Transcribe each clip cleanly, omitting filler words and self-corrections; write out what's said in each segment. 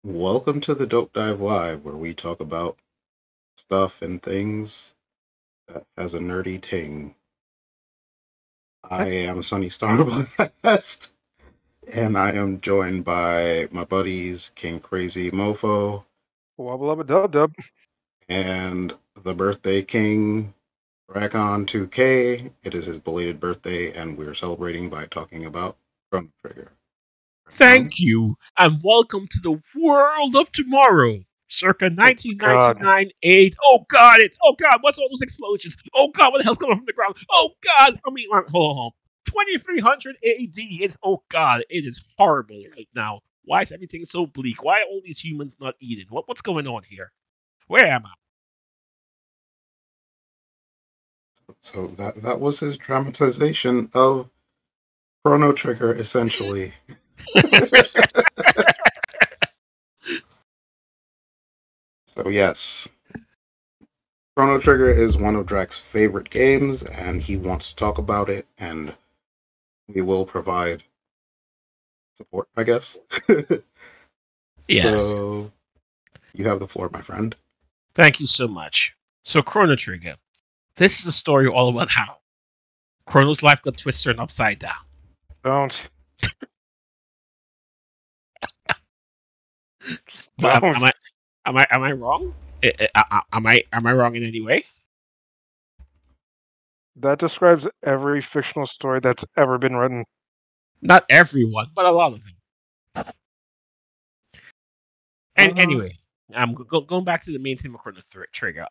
Welcome to the Dope Dive Live, where we talk about stuff and things that has a nerdy ting. I am Sunny Starblast, and I am joined by my buddies King Crazy Mofo Wubba lubba dub dub. and the Birthday King Racon 2K. It is his belated birthday, and we're celebrating by talking about Chrono Trigger. Thank you, and welcome to the world of tomorrow. Circa God. 1999 8. Oh God, oh God, what's all those explosions? Oh God, what the hell's coming from the ground? Oh God, hold on. 2300 AD. It's oh God, it is horrible right now. Why is everything so bleak? Why are all these humans not eating? What's going on here? Where am I? So that was his dramatization of Chrono Trigger, essentially. So yes, Chrono Trigger is one of Drax's favorite games, and he wants to talk about it, and we will provide support, I guess. Yes. So you have the floor, my friend. Thank you so much. So Chrono Trigger. This is a story all about how Chrono's life got twisted and upside down. Don't. But Don't. am I wrong? Am I wrong in any way? That describes every fictional story that's ever been written. Not everyone, but a lot of them. And Uh, anyway, I'm going back to the main theme of Chrono Trigger.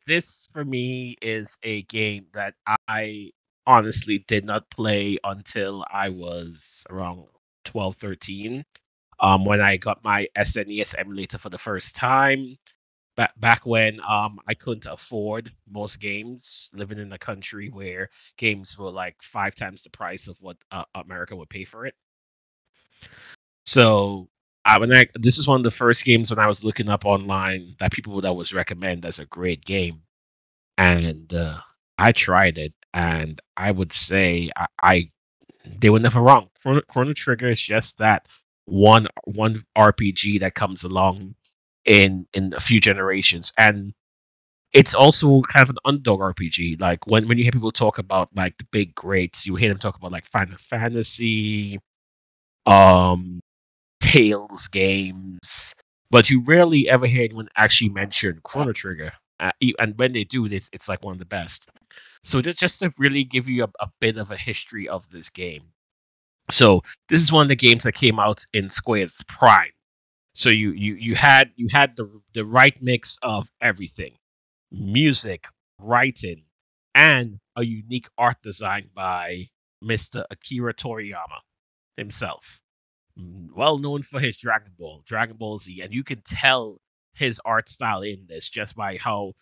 This for me is a game that I honestly did not play until I was around 12, 13. When I got my SNES emulator for the first time. Back when I couldn't afford most games, living in a country where games were like 5 times the price of what America would pay for it. So this is one of the first games when I was looking up online that people would always recommend as a great game, and I tried it, and I would say I they were never wrong. Chrono Trigger is just that one RPG that comes along in a few generations, and it's also kind of an underdog RPG. Like when you hear people talk about like the big greats, you hear them talk about like Final Fantasy, um, Tales games, but you rarely ever hear anyone actually mention Chrono Trigger. And when they do, it's like one of the best. So just to really give you a bit of a history of this game. So this is one of the games that came out in Square's prime. So you had the right mix of everything: music, writing, and a unique art design by Mr. Akira Toriyama himself, well known for his Dragon Ball Z, and you can tell his art style in this just by how,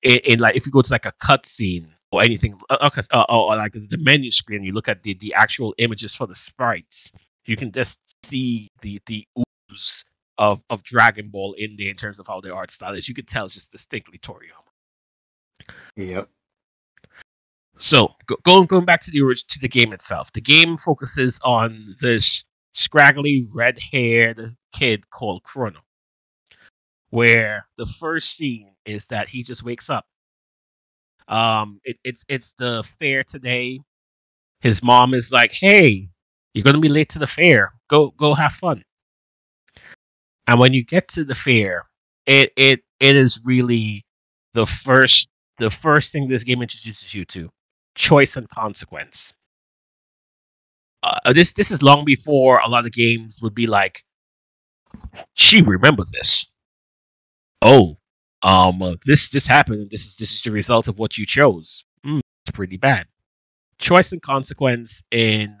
in like if you go to like a cutscene or anything, or like the menu screen, you look at the actual images for the sprites, you can just see the ooze of Dragon Ball in there in terms of how the art style is. You can tell it's just distinctly Toriyama. yep. So going back to the game itself, the game focuses on this scraggly red-haired kid called Chrono, where the first scene is that he just wakes up. It's the fair today. His mom is like, "Hey, you're gonna be late to the fair. Go have fun." And when you get to the fair, it is really the first the first thing this game introduces you to: choice and consequence. This is long before a lot of games would be like, she remember this. Oh, this happened, and this is the result of what you chose. It's pretty bad. Choice and consequence in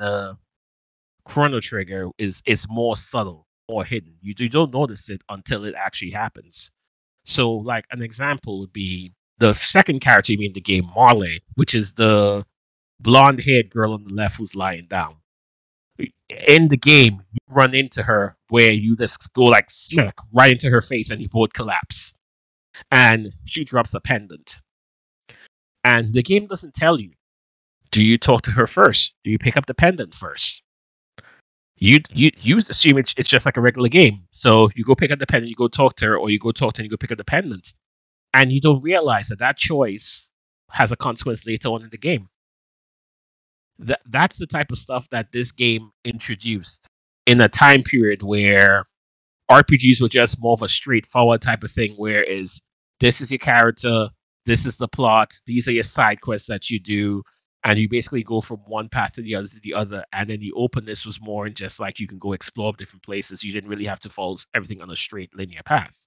Chrono Trigger is more subtle, more hidden. You don't notice it until it actually happens. So, like an example would be the second character you meet in the game, Marley, which is the blonde-haired girl on the left who's lying down. In the game, you run into her where you just go like smack right into her face and you both collapse. And she drops a pendant. And the game doesn't tell you. Do you talk to her first? Do you pick up the pendant first? you assume it's just like a regular game. So you go pick up the pen and you go talk to her, or you go talk to her and you go pick up the pendant, and you don't realize that choice has a consequence later on in the game. That's the type of stuff that this game introduced in a time period where RPGs were just more of a straightforward type of thing, where this is your character, this is the plot, these are your side quests that you do, and you basically go from one path to the other, and then the openness was more in just like you can go explore different places. You didn't really have to follow everything on a straight linear path.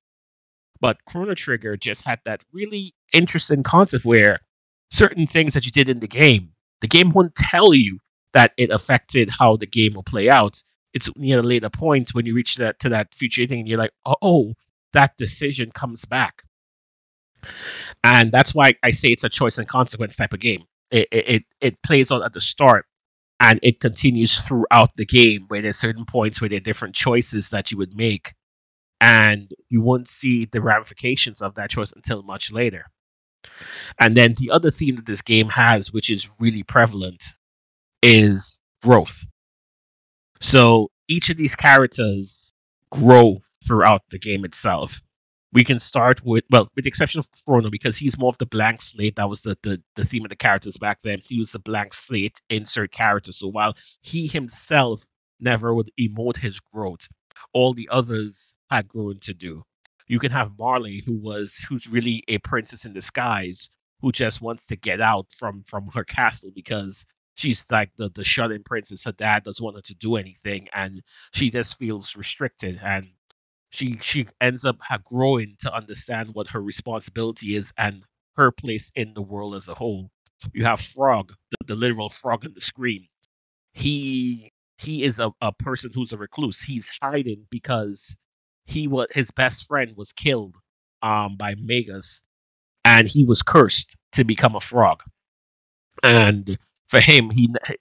But Chrono Trigger just had that really interesting concept where certain things that you did in the game wouldn't tell you that it affected how the game will play out. It's near a later point when you reach to that future thing, and you're like, oh, that decision comes back. And that's why I say it's a choice and consequence type of game. It plays out at the start, and it continues throughout the game, where there's certain points where there are different choices that you would make, and you won't see the ramifications of that choice until much later. And then the other theme that this game has, which is really prevalent, is growth. So each of these characters grow throughout the game itself. We can start with the exception of Chrono, because he's more of the blank slate. That was the theme of the characters back then. He was the blank slate insert character. So while he himself never would emote his growth, all the others had grown to do. You can have Marley, who's really a princess in disguise, who just wants to get out from her castle because she's like the shut-in princess. Her dad doesn't want her to do anything, and she just feels restricted, and she ends up growing to understand what her responsibility is and her place in the world as a whole. You have Frog, the literal frog in the screen. He is a person who's a recluse. He's hiding because his best friend was killed by Magus, and he was cursed to become a frog. And for him,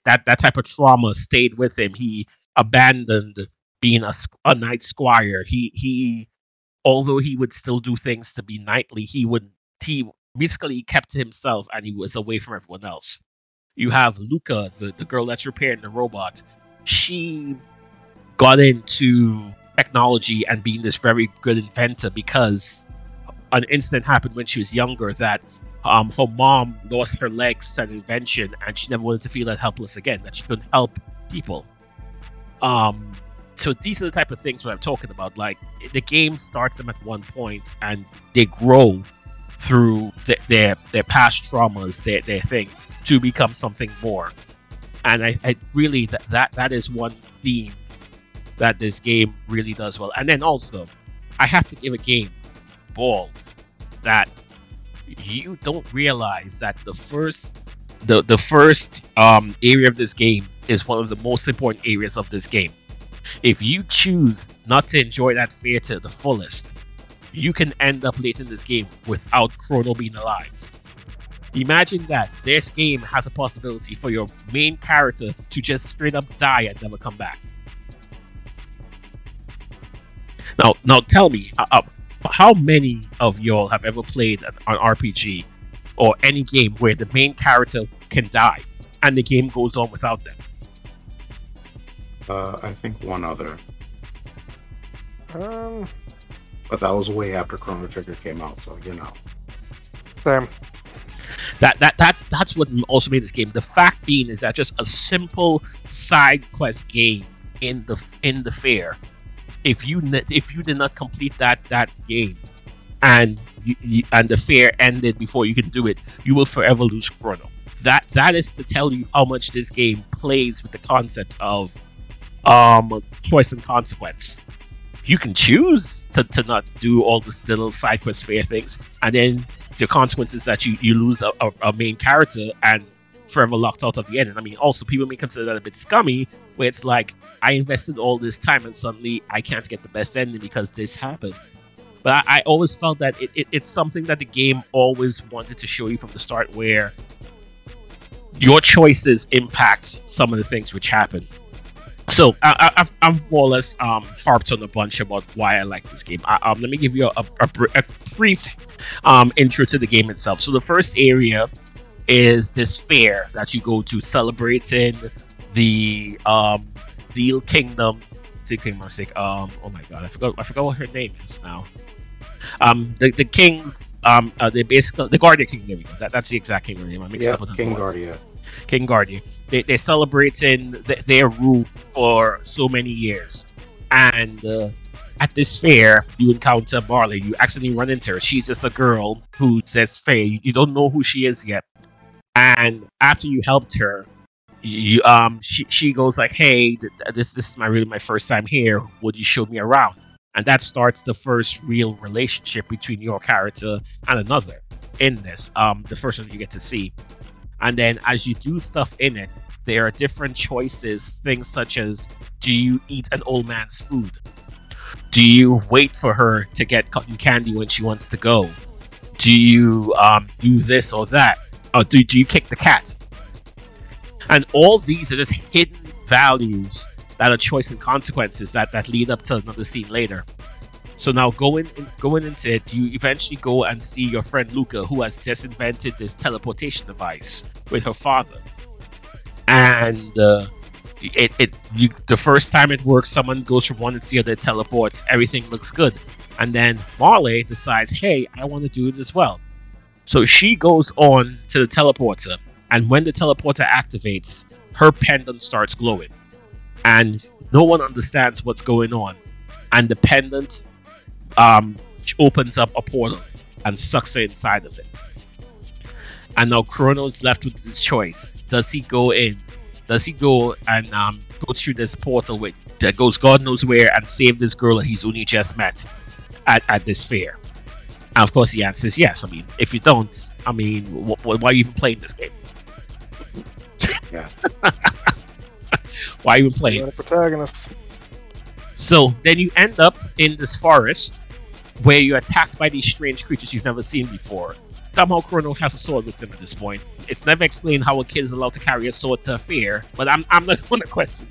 that type of trauma stayed with him. He abandoned being a knight squire. He although he would still do things to be knightly, he basically kept to himself, and he was away from everyone else. You have Luca, the girl that's repairing the robot. She got into technology and being this very good inventor because an incident happened when she was younger that her mom lost her legs to an invention, and she never wanted to feel that helpless again, that she couldn't help people. So these are the type of things what I'm talking about. Like, the game starts them at one point, and they grow through their past traumas, their thing, to become something more. And I really that is one theme that this game really does well. And then also, I have to give a game ball that you don't realize that the first area of this game is one of the most important areas of this game. If you choose not to enjoy that fair to the fullest, you can end up late in this game without Chrono being alive. Imagine that this game has a possibility for your main character to just straight up die and never come back. Now tell me, how many of y'all have ever played an RPG or any game where the main character can die and the game goes on without them? I think one other. Um, But that was way after Chrono Trigger came out, so you know. Same. That's what also made this game. The fact being is that just a simple side quest game in the fair. If you did not complete that game, and and the fair ended before you can do it, you will forever lose Chrono. That is to tell you how much this game plays with the concept of choice and consequence. You can choose to not do all this little side quest fair things, and then the consequence is that you lose a main character and forever locked out of the end. And I mean, also people may consider that a bit scummy, where it's like, I invested all this time and suddenly I can't get the best ending because this happened. But I always felt that it's something that the game always wanted to show you from the start, where your choices impact some of the things which happen. So I've more or less harped on a bunch about why I like this game. Let me give you a brief intro to the game itself. So the first area is this fair that you go to, celebrating the Steel Kingdom. Steel Kingdom, oh my god, I forgot what her name is now. The kings, they basically the Guardian King. There we go. That's the exact king name. I mixed up with King Guardia. King Guardian. They're celebrating their rule for so many years, and at this fair, you encounter Marley. You accidentally run into her. She's just a girl who says fair. You don't know who she is yet, and after you helped her, she goes like, "Hey, this is my first time here. Would you show me around?" And that starts the first real relationship between your character and another in this. The first one you get to see. And then as you do stuff in it, there are different choices. Things such as, do you eat an old man's food? Do you wait for her to get cotton candy when she wants to go? Do you do this or that? Or do you kick the cat? And all these are just hidden values that are choice and consequences that lead up to another scene later. So now going into it, you eventually go and see your friend Luca, who has just invented this teleportation device with her father. And the first time it works, someone goes from one to the other, teleports, everything looks good. And then Marley decides, hey, I want to do it as well. So she goes on to the teleporter, and when the teleporter activates, her pendant starts glowing. And no one understands what's going on. And the pendant opens up a portal and sucks her inside of it. And now Chrono's left with this choice. Does he go in? Does he go and go through this portal that goes God knows where and save this girl that he's only just met at this fair? And of course the answer is yes. I mean, if you don't, I mean, why are you even playing this game? Yeah. Why are you even playing? The protagonist. So then you end up in this forest where you're attacked by these strange creatures you've never seen before. Somehow Chrono has a sword with him at this point. It's never explained how a kid is allowed to carry a sword to a fair, but I'm not going to question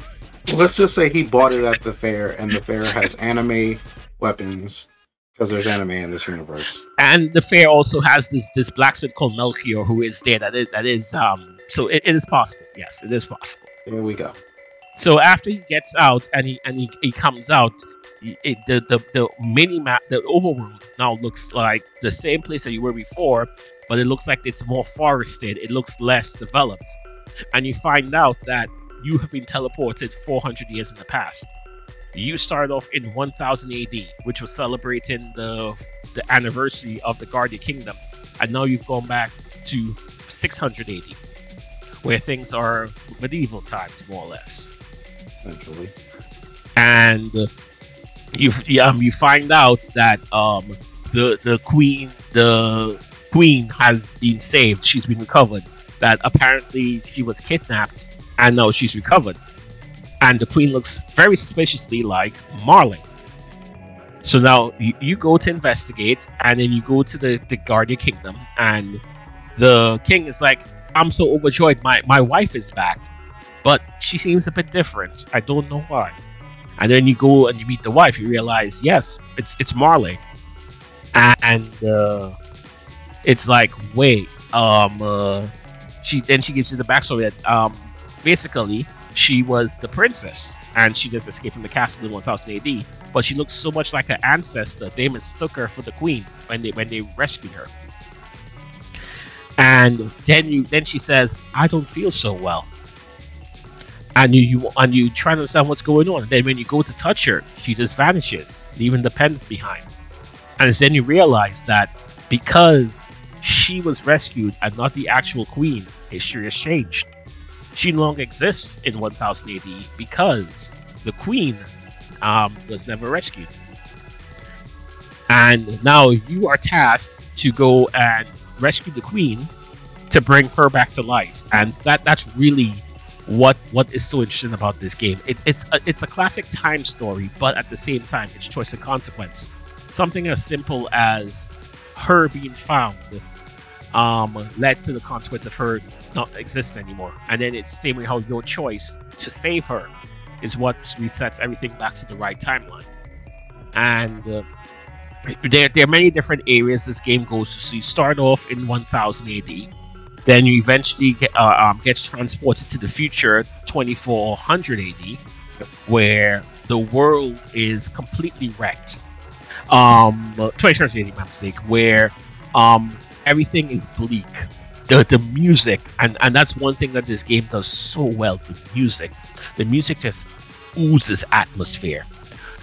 it. Let's just say he bought it at the fair, and the fair has anime weapons, because there's anime in this universe. And the fair also has this blacksmith called Melchior who is there. That is so it is possible. Yes, it is possible. Here we go. So after he gets out and he comes out, the mini map, the overworld now looks like the same place that you were before, but it looks like it's more forested. It looks less developed, and you find out that you have been teleported 400 years in the past. You start off in 1000 AD, which was celebrating the anniversary of the Guardian Kingdom, and now you've gone back to 600 AD, where things are medieval times, more or less. Essentially. And you find out that the queen has been saved. She's been recovered. That apparently she was kidnapped, and now she's recovered. And the queen looks very suspiciously like Marley. So now you go to investigate, and then you go to the Guardian Kingdom, and the king is like, I'm so overjoyed, my wife is back. But she seems a bit different. I don't know why. And then you go and you meet the wife, you realize, yes, it's Marley. And it's like, wait, she gives you the backstory that basically she was the princess and she just escaped from the castle in 1000 AD. But she looked so much like her ancestor, they mistook her for the queen when they rescued her. And then she says, I don't feel so well. And you try to understand what's going on. And then when you go to touch her, she just vanishes, leaving the pendant behind. And it's then you realize that because she was rescued and not the actual queen, history has changed. She no longer exists in 1000 AD because the queen was never rescued. And now you are tasked to go and rescue the queen to bring her back to life. And that's really what is so interesting about this game. It's a classic time story, but at the same time it's choice and consequence. Something as simple as her being found led to the consequence of her not existing anymore, and then it's the same way how your choice to save her is what resets everything back to the right timeline. And there are many different areas this game goes to. So you start off in 1000 AD, then you eventually get transported to the future 2400 AD, where the world is completely wrecked. 2030, my mistake, where everything is bleak. The music, and that's one thing that this game does so well. The music just oozes atmosphere.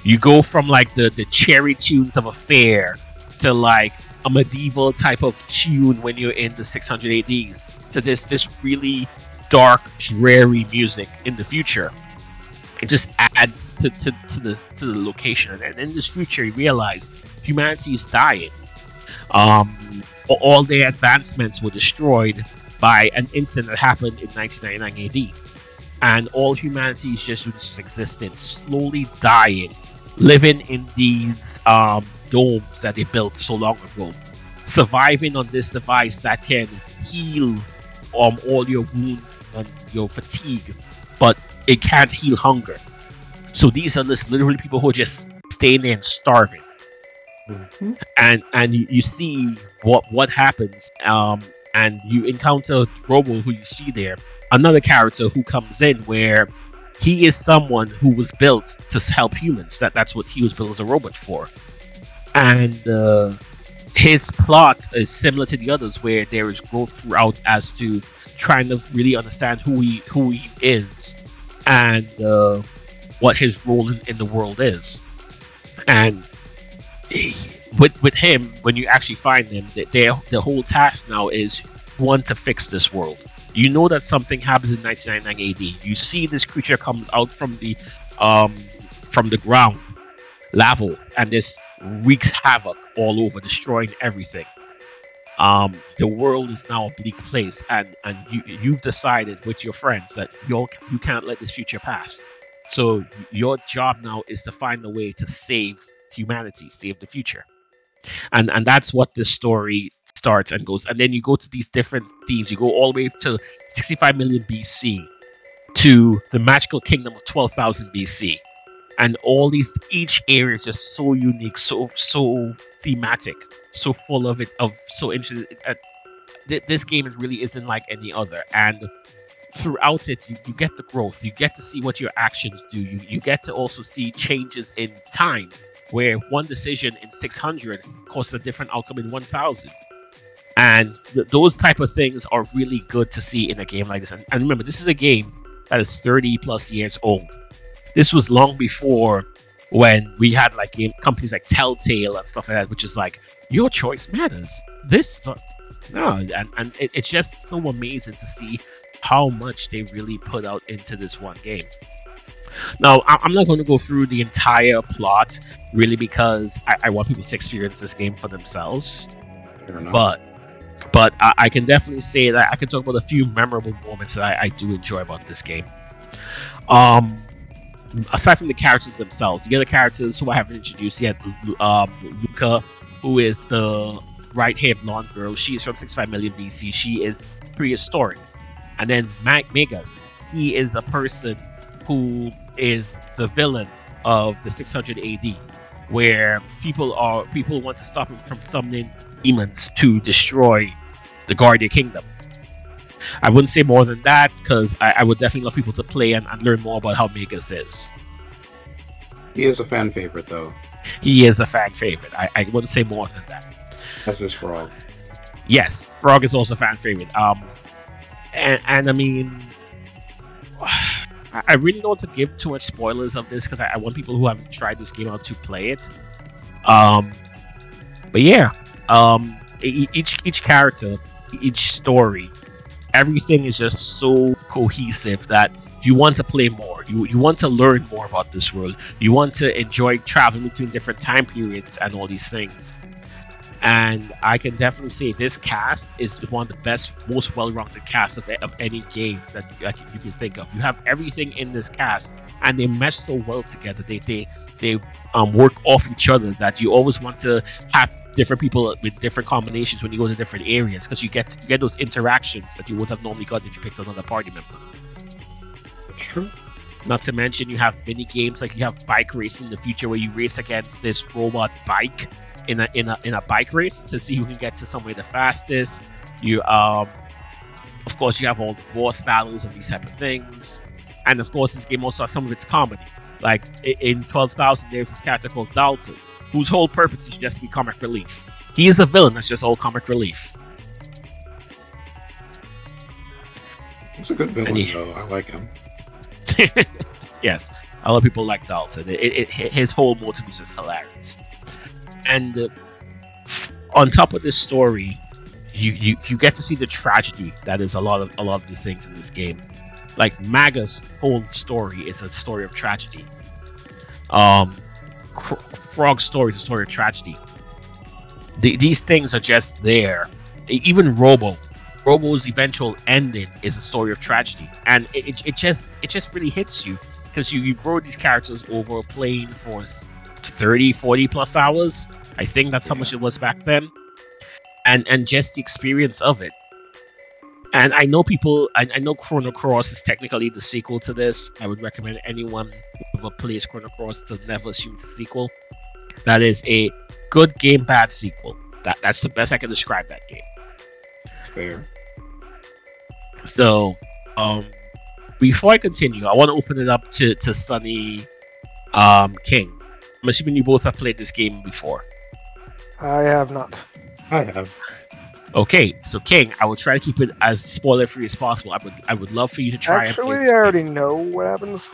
You go from like the cherry tunes of a fair to like a medieval type of tune when you're in the 600 ADs to this really dark, dreary music in the future. It just adds to the location, and in this future, you realize humanity is dying. All their advancements were destroyed by an incident that happened in 1999 AD, and all humanity is just existing, slowly dying, living in these domes that they built so long ago, surviving on this device that can heal all your wounds and your fatigue, but it can't heal hunger. So these are just literally people who are just staying there and starving. Mm-hmm. And you see what happens, and you encounter Robo, who you see there, another character who comes in, where he is someone who was built to help humans. That's what he was built as a robot for. And his plot is similar to the others, where there is growth throughout as to trying to really understand who he is and what his role in the world is. And with him, when you actually find him, the whole task now is one to fix this world. You know that something happens in 1999 AD. You see this creature comes out from the ground level, and this wreaks havoc all over, destroying everything. The world is now a bleak place, and you've decided with your friends that you can't let this future pass. So your job now is to find a way to save humanity, save the future. And that's what this story starts and goes. And then you go to these different themes. You go all the way to 65 million BC to the magical kingdom of 12,000 BC. And all these, each area is just so unique, so thematic, so full of so interesting. This game really isn't like any other. And throughout it, you get the growth. You get to see what your actions do. You get to also see changes in time, where one decision in 600 causes a different outcome in 1000. And those type of things are really good to see in a game like this. And remember, this is a game that is 30 plus years old. This was long before when we had like companies like Telltale and stuff like that, which is like, your choice matters. It's just so amazing to see how much they really put out into this one game. Now, I'm not going to go through the entire plot, really, because I want people to experience this game for themselves. Fair enough. But I can definitely say that I can talk about a few memorable moments that I do enjoy about this game. Aside from the characters themselves, the other characters who I haven't introduced yet, Luca, who is the right-haired blonde girl. She is from 65 million BC. She is prehistoric. And then Megas, he is a person who is the villain of the 600 AD, where people want to stop him from summoning demons to destroy the Guardian Kingdom. I wouldn't say more than that, because I would definitely love people to play and learn more about how Megas is. He is a fan favorite, though. He is a fan favorite. I wouldn't say more than that. That's his Frog. Yes, Frog is also a fan favorite. And I mean, I really don't want to give too much spoilers of this, because I want people who haven't tried this game out to play it. But yeah, each character, each story, everything is just so cohesive that you want to play more. You want to learn more about this world. You want to enjoy traveling between different time periods and all these things. And I can definitely say this cast is one of the best, most well-rounded casts of any game that you can think of. You have everything in this cast, and they mesh so well together. They work off each other, that you always want to have different people with different combinations when you go to different areas, because you get those interactions that you would have normally got if you picked another party member. That's true. Not to mention, you have mini games like you have bike racing in the future, where you race against this robot bike in a bike race to see who can get to somewhere the fastest. You of course you have all the boss battles and these type of things, and of course this game also has some of its comedy. Like in 12,000, there's this character called Dalton, whose whole purpose is just to be comic relief. He is a villain that's just all comic relief. He's a good villain, though. I like him. Yes, a lot of people like Dalton. His whole motive is just hilarious. And on top of this story, you get to see the tragedy that is a lot of the things in this game. Like Maga's whole story is a story of tragedy. Frog's story is a story of tragedy. These things are just there. Even Robo's eventual ending is a story of tragedy, and it just really hits you because you grow these characters over playing for 30, 40 plus hours. I think that's how much it was back then, and just the experience of it. And I know I know Chrono Cross is technically the sequel to this. I would recommend anyone who ever plays Chrono Cross to never assume it's a sequel. That is a good game, bad sequel. That's the best I can describe that game. Fair. So, before I continue, I want to open it up to Sunny, King. I'm assuming you both have played this game before. I have not. I have. Okay, so King, I will try to keep it as spoiler-free as possible. I would love for you to try. Actually, I already know what happens.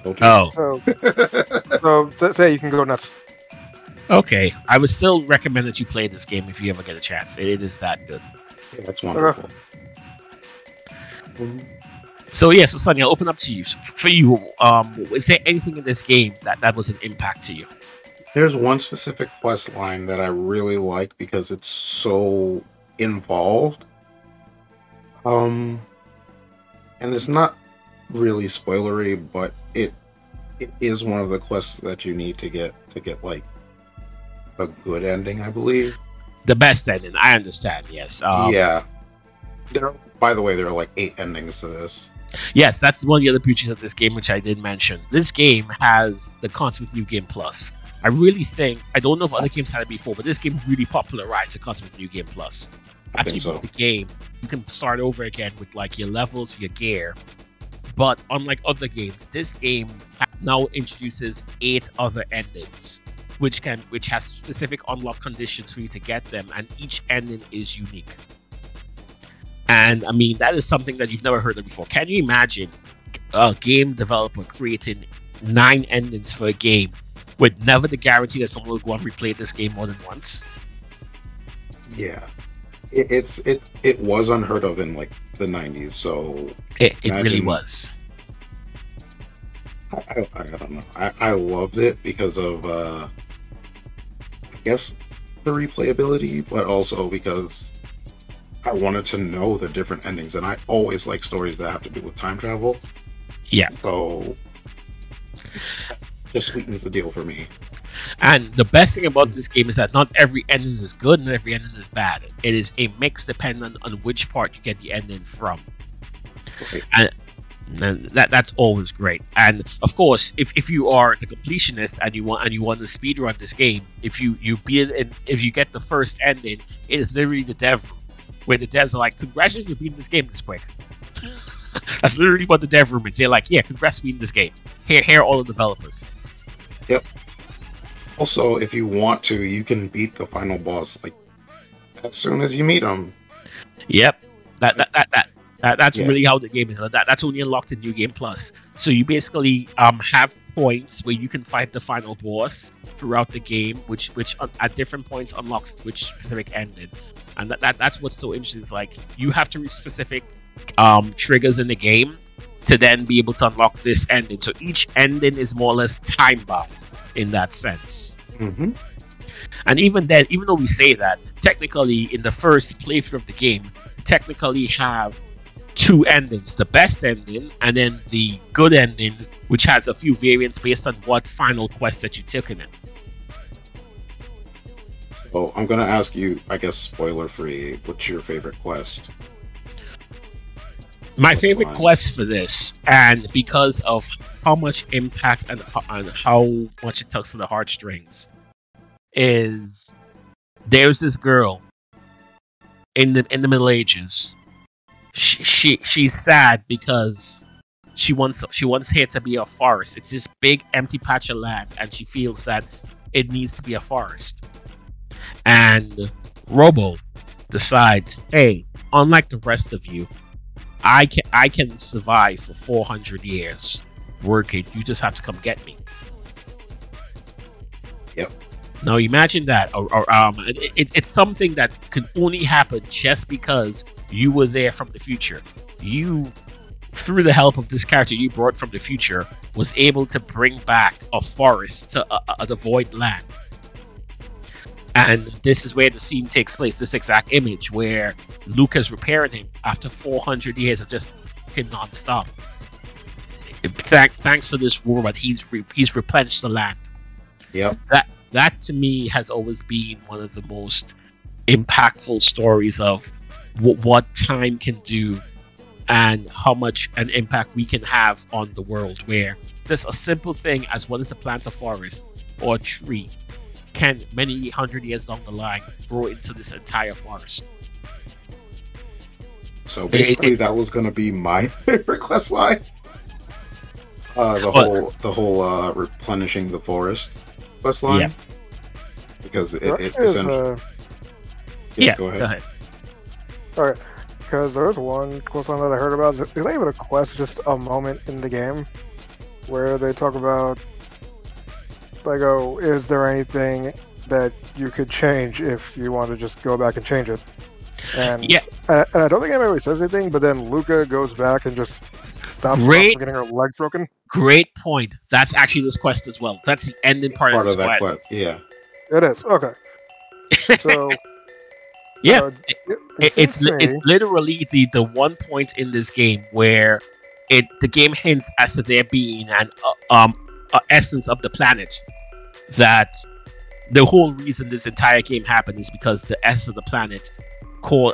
Okay. Oh. So say you can go nuts. Okay, I would still recommend that you play this game if you ever get a chance. It is that good. Yeah, that's wonderful. So yeah, so Sonny, I'll open up to you. So for you, is there anything in this game that was an impact to you? There's one specific quest line that I really like because it's so involved. And it's not really spoilery, but it is one of the quests that you need to get like a good ending, I believe. The best ending, I understand. Yes. Yeah. By the way, there are like 8 endings to this. Yes, that's one of the other beauties of this game, which I did mention. This game has the concept of New Game Plus. I really think, I don't know if other games had it before, but this game really popularized the concept of New Game Plus. After you beat the game, you can start over again with like your levels, your gear. But unlike other games, this game now introduces 8 other endings, which has specific unlock conditions for you to get them, and each ending is unique. And I mean, that is something that you've never heard of before. Can you imagine a game developer creating 9 endings for a game with never the guarantee that someone will go and replay this game more than once? Yeah, it was unheard of in like the 90s. So it really was. I don't know. I loved it because of I guess the replayability, but also because I wanted to know the different endings, and I always like stories that have to do with time travel. Yeah. So just sweetens the deal for me. And the best thing about this game is that not every ending is good and every ending is bad. It is a mix depending on which part you get the ending from. Right. And that's always great. And of course, if you are the completionist and you want to speedrun this game, if you beat it and if you get the first ending, it is literally the dev room, where the devs are like, "Congratulations, you beat this game this quick." That's literally what the dev room is. They're like, "Yeah, congrats for beating this game. Here are all the developers." Yep. Also, if you want to, you can beat the final boss like as soon as you meet him. Yep. That's really how the game is. That's only unlocked in New Game Plus. So you basically have points where you can fight the final boss throughout the game, which at different points unlocks which specific ending. And that's what's so interesting. It's like you have to reach specific triggers in the game to then be able to unlock this ending. So each ending is more or less time bound in that sense. Mm-hmm. And even then, even though we say that, technically in the first playthrough of the game, technically have 2 endings: the best ending and then the good ending, which has a few variants based on what final quest that you took in it. So I'm gonna ask you, I guess spoiler free, what's your favorite quest? My favorite quest for this, and because of how much impact and how much it tugs to the heartstrings, is there's this girl in the Middle Ages. She's sad because she wants here to be a forest. It's this big empty patch of land, and she feels that it needs to be a forest. And Robo decides, hey, unlike the rest of you, I can survive for 400 years working. You just have to come get me. Yep. Now imagine that, it's something that can only happen just because you were there from the future. You, through the help of this character you brought from the future, was able to bring back a forest to the void land. And this is where the scene takes place, this exact image where Luca's repairing him after 400 years of just non-stop. Thanks to this robot, he's replenished the land. Yep. That to me has always been one of the most impactful stories of what time can do and how much an impact we can have on the world, where just a simple thing as wanting to plant a forest or a tree can, many hundred years down the line, grow into this entire forest. So basically, that was going to be my favorite quest line. The whole replenishing the forest quest line. Yeah. Because it essentially. Yes, go ahead. Alright, because there was one quest line that I heard about. Is not even a quest, just a moment in the game where they talk about, like, oh, is there anything that you could change if you want to just go back and change it? And yeah, and I don't think anybody really says anything, but then Luca goes back and just stops her from getting her legs broken. Great point. That's actually this quest as well. That's the ending part of that quest. Yeah, it is. Okay. So yeah, it's literally the one point in this game where the game hints as to there being an essence of the planet, that the whole reason this entire game happened is because the essence of the planet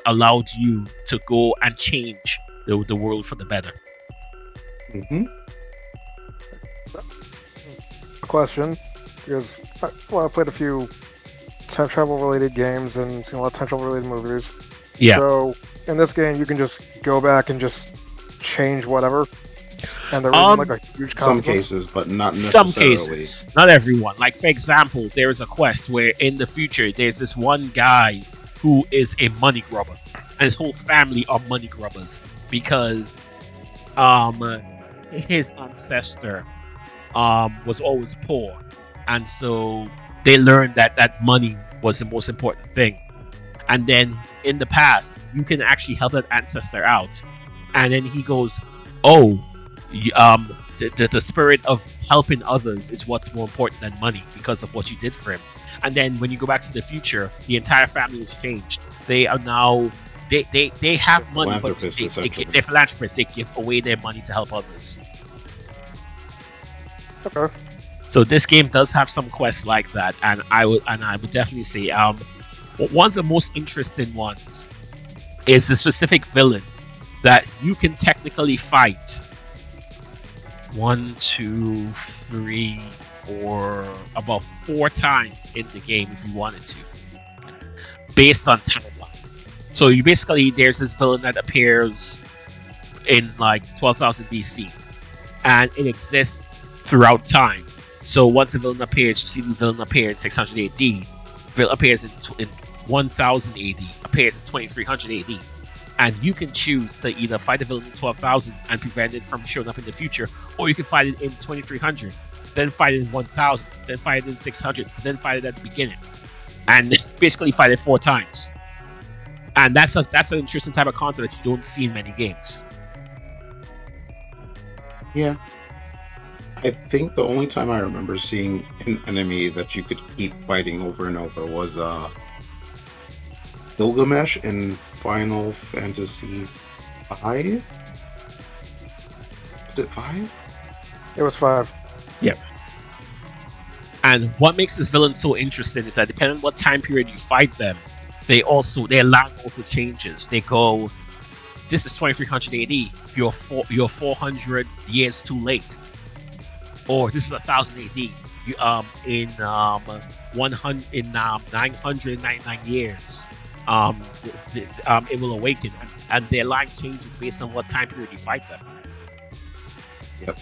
allowed you to go and change the world for the better. Mm-hmm. Question, because I played a few time travel related games and seen a lot of time travel related movies. Yeah. So in this game, you can just go back and just change whatever, and there isn't like a huge consequence. Some cases, but not necessarily. Some cases, not everyone. Like, for example, there is a quest where in the future there's this one guy who is a money grubber, and his whole family are money grubbers because his ancestor was always poor, and so they learned that money was the most important thing. And then in the past, you can actually help that ancestor out, and then he goes, "Oh, the spirit of helping others is what's more important than money because of what you did for him." And then when you go back to the future, the entire family has changed. They are now they have money, but they're philanthropists. They give away their money to help others. Okay. So this game does have some quests like that, and I would definitely say one of the most interesting ones is the specific villain that you can technically fight 1, 2, 3, 4, about 4 times in the game if you wanted to, based on timeline. So you basically, there's this villain that appears in like 12,000 BC, and it exists throughout time. So once the villain appears, you see the villain appear in 600 AD, villain appears in 1000 AD, appears in 2300 AD, and you can choose to either fight the villain in 12,000 and prevent it from showing up in the future, or you can fight it in 2300, then fight it in 1000, then fight it in 600, then fight it at the beginning, and basically fight it 4 times. And that's an interesting type of concept that you don't see in many games. Yeah. I think the only time I remember seeing an enemy that you could keep fighting over and over was Gilgamesh in Final Fantasy V? Was it 5? It was 5. Yep. And what makes this villain so interesting is that depending on what time period you fight them, their land also changes. They go, this is 2300 AD, you're 400 years too late. Or this is 1000 AD, you in 999 years, it will awaken, and their line changes based on what time period you fight them. Yep.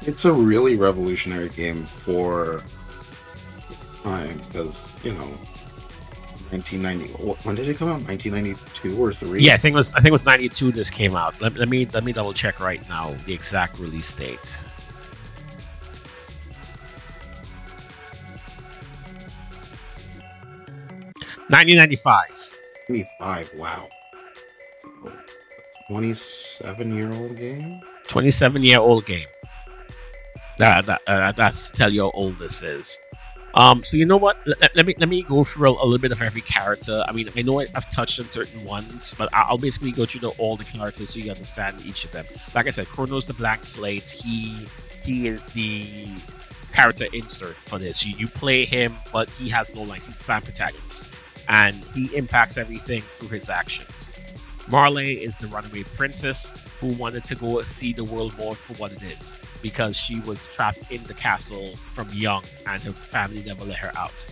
It's a really revolutionary game for its time because 1990. When did it come out? 1992 or 3? Yeah, I think it was 92. This came out. Let me double check right now the exact release date. 1995. 25. Wow. 27-year-old game. 27-year-old game. That's tell you how old this is. So you know what? Let me go through a little bit of every character. I mean, I know I've touched on certain ones, but I'll basically go through all the characters so you understand each of them. Like I said, Chrono's the blank slate. He is the character insert for this. You play him, but he has no lines. He's the fan protagonist, and he impacts everything through his actions. Marley is the runaway princess who wanted to go see the world more for what it is, because she was trapped in the castle from young and her family never let her out.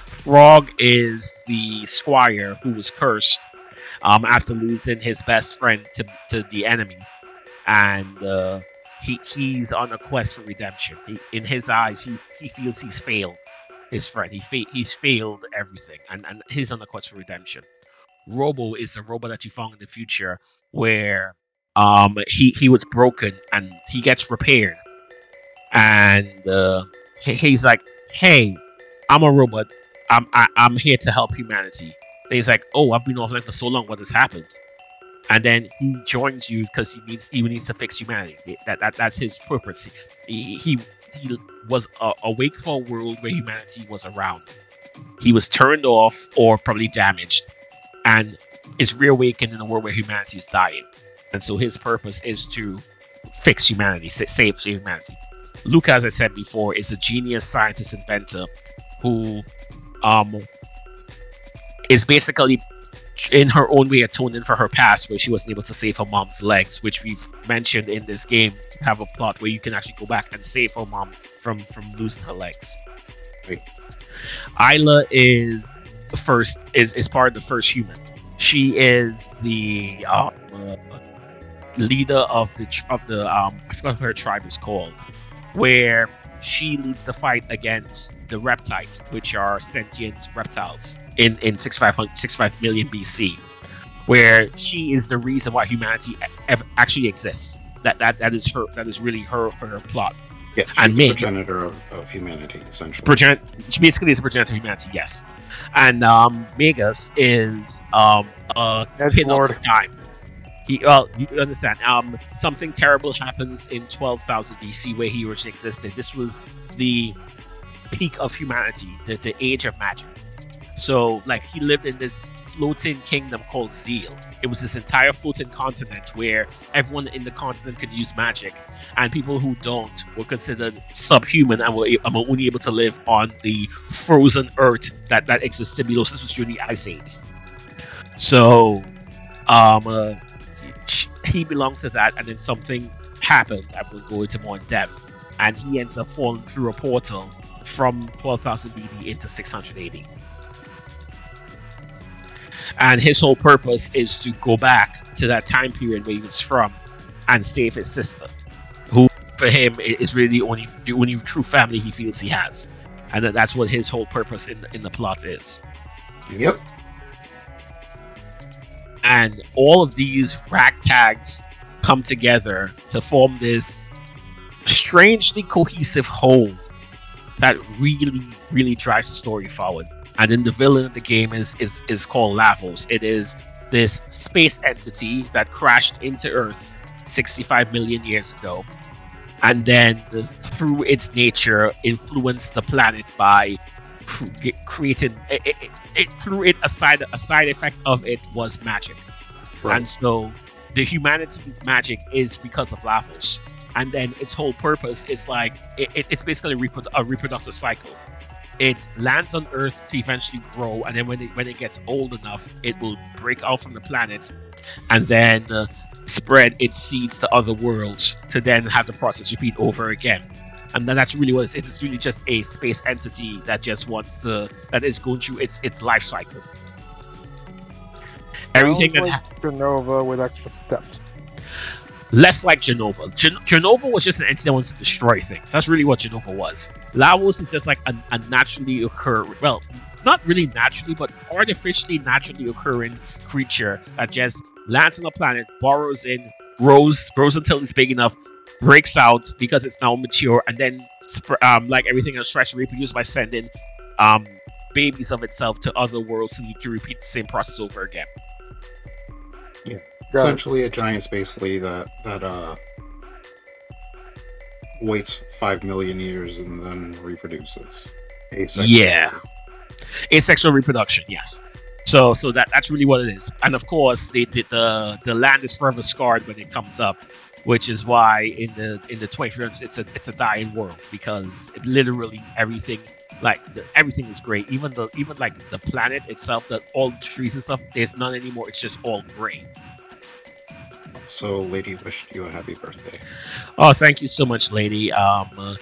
Frog is the squire who was cursed after losing his best friend to the enemy, and he's on a quest for redemption. In his eyes, he feels he's failed his friend. He's failed everything, and he's on a quest for redemption. Robo is the robot that you found in the future where he was broken and he gets repaired, and he's like, hey, I'm a robot, I'm here to help humanity. And he's like, oh, I've been offline for so long, what has happened? And then he joins you because he needs to fix humanity. That's his purpose. He was awake for a world where humanity was around. He was turned off or probably damaged, and is reawakened in a world where humanity is dying. And so his purpose is to fix humanity, save humanity. Luca, as I said before, is a genius scientist inventor who is basically in her own way atoning for her past, where she wasn't able to save her mom's legs, which we've mentioned in this game. Have a plot where you can actually go back and save her mom from losing her legs. Right. Isla is part of the first human. She is the leader of the I forgot what her tribe is called, where she leads the fight against the reptiles, which are sentient reptiles in 65 million BC, where she is the reason why humanity actually exists. That is really her plot. Yeah, she's the progenitor of humanity, essentially. She basically is a progenitor of humanity, yes. And Magus is a kid of time. You understand. Something terrible happens in 12,000 BC where he originally existed. This was the peak of humanity, the age of magic. So, like, he lived in this floating kingdom called Zeal. It was this entire floating continent where everyone in the continent could use magic, and people who don't were considered subhuman and were only able to live on the frozen earth that existed below. This was during the Ice Age. So, he belonged to that, and then something happened that we'll go into more in depth, and he ends up falling through a portal from 12,000 BD into 600 AD. And his whole purpose is to go back to that time period where he was from and save his sister, who for him is really the only true family he feels he has. And that's what his whole purpose in the plot is. Yep. And all of these ragtags come together to form this strangely cohesive whole that really, really drives the story forward. And then the villain of the game is called Lavos. It is this space entity that crashed into Earth 65 million years ago, and then through its nature influenced the planet by creating a side effect of it was magic. Right. And so the humanity's magic is because of Lavos, and then its whole purpose is like it's basically a reproductive cycle. It lands on Earth to eventually grow, and then when it gets old enough, it will break out from the planet and then spread its seeds to other worlds to then have the process repeat over again. And then that's really what it is. It's really just a space entity that just that is going through its life cycle. Everything that like Genova with extra depth. less like Genova. Genova was just an entity that wants to destroy things. That's really what Genova was. Lavos is just like a naturally occurring, well, not really naturally, but artificially naturally occurring creature that just lands on a planet, burrows in, grows until it's big enough, breaks out because it's now mature, and then like everything else, tries to reproduce by sending babies of itself to other worlds, so you can repeat the same process over again. Yeah. Essentially a giant space flea that waits 5 million years and then reproduces. Yeah. Asexual reproduction, yes. So that's really what it is. And of course, the land is forever scarred when it comes up, which is why in the 2300s it's a dying world, because it literally everything everything is gray. Even like the planet itself, that all the trees and stuff, there's none anymore. It's just all gray. So, lady wished you a happy birthday. Oh, thank you so much, lady. I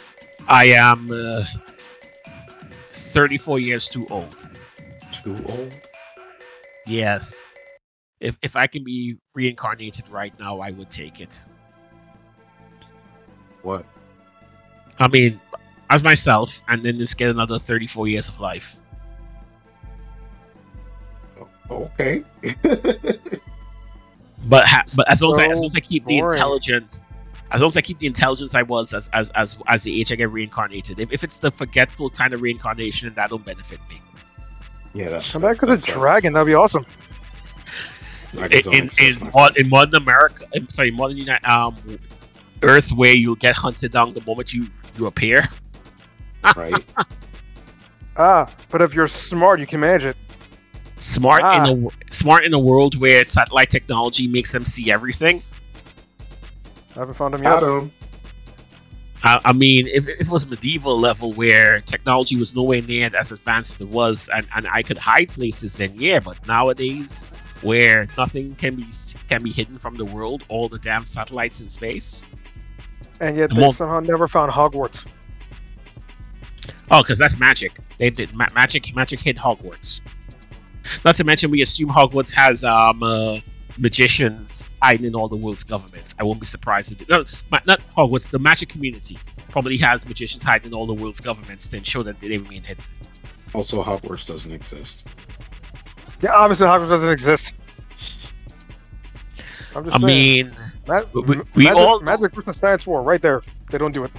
am 34 years too old. Too old? Yes. If I can be reincarnated right now, I would take it. What? I mean, as myself, and then just get another 34 years of life. Okay. But as long as I keep the boring. intelligence, as long as I keep the intelligence I was as the age I get reincarnated. If it's the forgetful kind of reincarnation, that don't benefit me. Yeah, Come back as a dragon. That'd be awesome. In modern America, modern Earth, where you'll get hunted down the moment you appear. Right. But if you're smart, you can manage it. Smart in a world where satellite technology makes them see everything. I haven't found him yet. I mean, if it was medieval level where technology was nowhere near as advanced as it was, and I could hide places, then yeah. But nowadays, where nothing can be hidden from the world, all the damn satellites in space, And yet they somehow never found Hogwarts. Oh, because that's magic. They did magic hit Hogwarts. Not to mention, we assume Hogwarts has magicians hiding in all the world's governments. I won't be surprised if not Hogwarts. The magic community probably has magicians hiding in all the world's governments to ensure that they remain hidden. Also, Hogwarts doesn't exist. Yeah, obviously Hogwarts doesn't exist. I'm just saying. We all magic versus science war right there. They don't do it.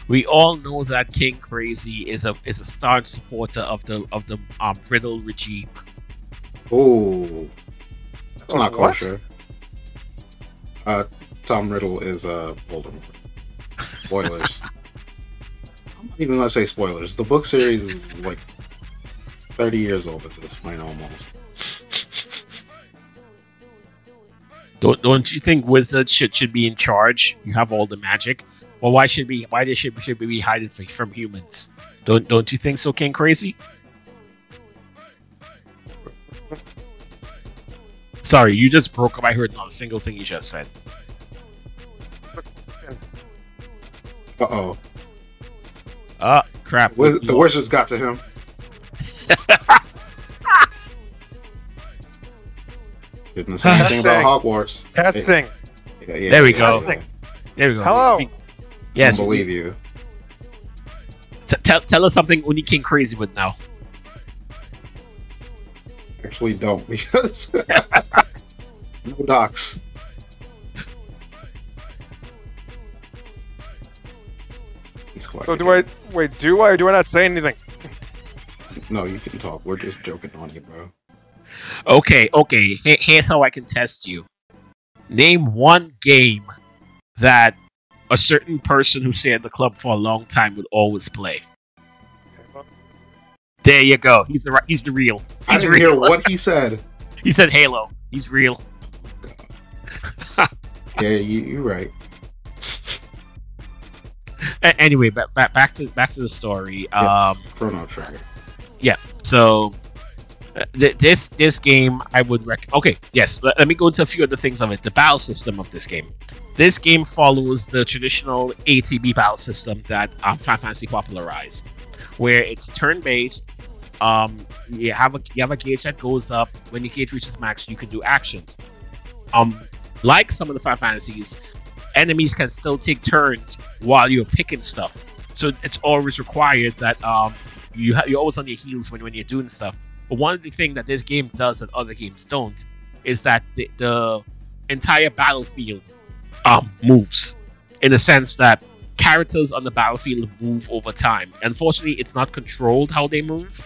We all know that King Crazy is a staunch supporter of the Riddle regime. Oh, it's not what? kosher. Tom Riddle is Voldemort. Spoilers. I'm not even gonna say spoilers. The book series is like 30 years old at this point, almost. Don't you think wizards should be in charge? You have all the magic. Well, why should we be hiding from humans? Don't you think so, King Crazy? Sorry, you just broke up. I heard not a single thing you just said. Uh-oh. Crap. The wizards got to him. Didn't say anything about Hogwarts. Testing. Yeah, there we go. Yeah. There we go. Hello. Yes. I don't believe you. Tell us something only King Crazy would know. Actually, don't, because no docs. He's quiet. So do I or do I not say anything? No, you can talk. We're just joking on you, bro. Okay. Here's how I can test you. Name one game that a certain person who stayed at the club for a long time would always play. There you go. He's the real. I didn't hear what he said. He said Halo. He's real. Yeah, you're right. Anyway, back to the story. Yes, Chrono Trigger. Yeah. So this game I would recommend. Okay. Yes. Let me go into a few other things of it. The battle system of this game. This game follows the traditional ATB battle system that Final Fantasy popularized, where it's turn-based. You have a gauge that goes up. When your gauge reaches max, you can do actions. Like some of the Final Fantasies, enemies can still take turns while you're picking stuff. So it's always required that you're always on your heels when you're doing stuff. But one of the things that this game does that other games don't is that the entire battlefield moves, in the sense that characters on the battlefield move over time. Unfortunately, it's not controlled how they move.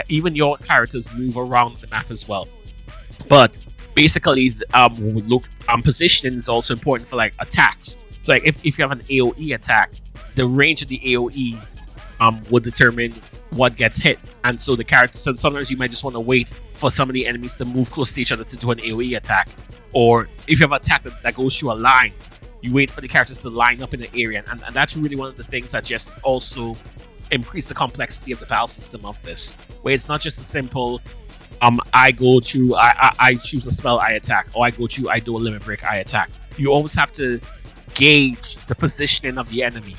Even your characters move around the map as well. But basically, positioning is also important for like attacks. So like if you have an AOE attack, the range of the AOE would determine what gets hit. And so the characters, so sometimes you might just want to wait for some of the enemies to move close to each other to do an AOE attack. Or if you have an attack that goes through a line, you wait for the characters to line up in an area. And that's really one of the things that just also increase the complexity of the battle system of this, where it's not just a simple I choose a spell, I attack, or I do a limit break, I attack. You always have to gauge the positioning of the enemy.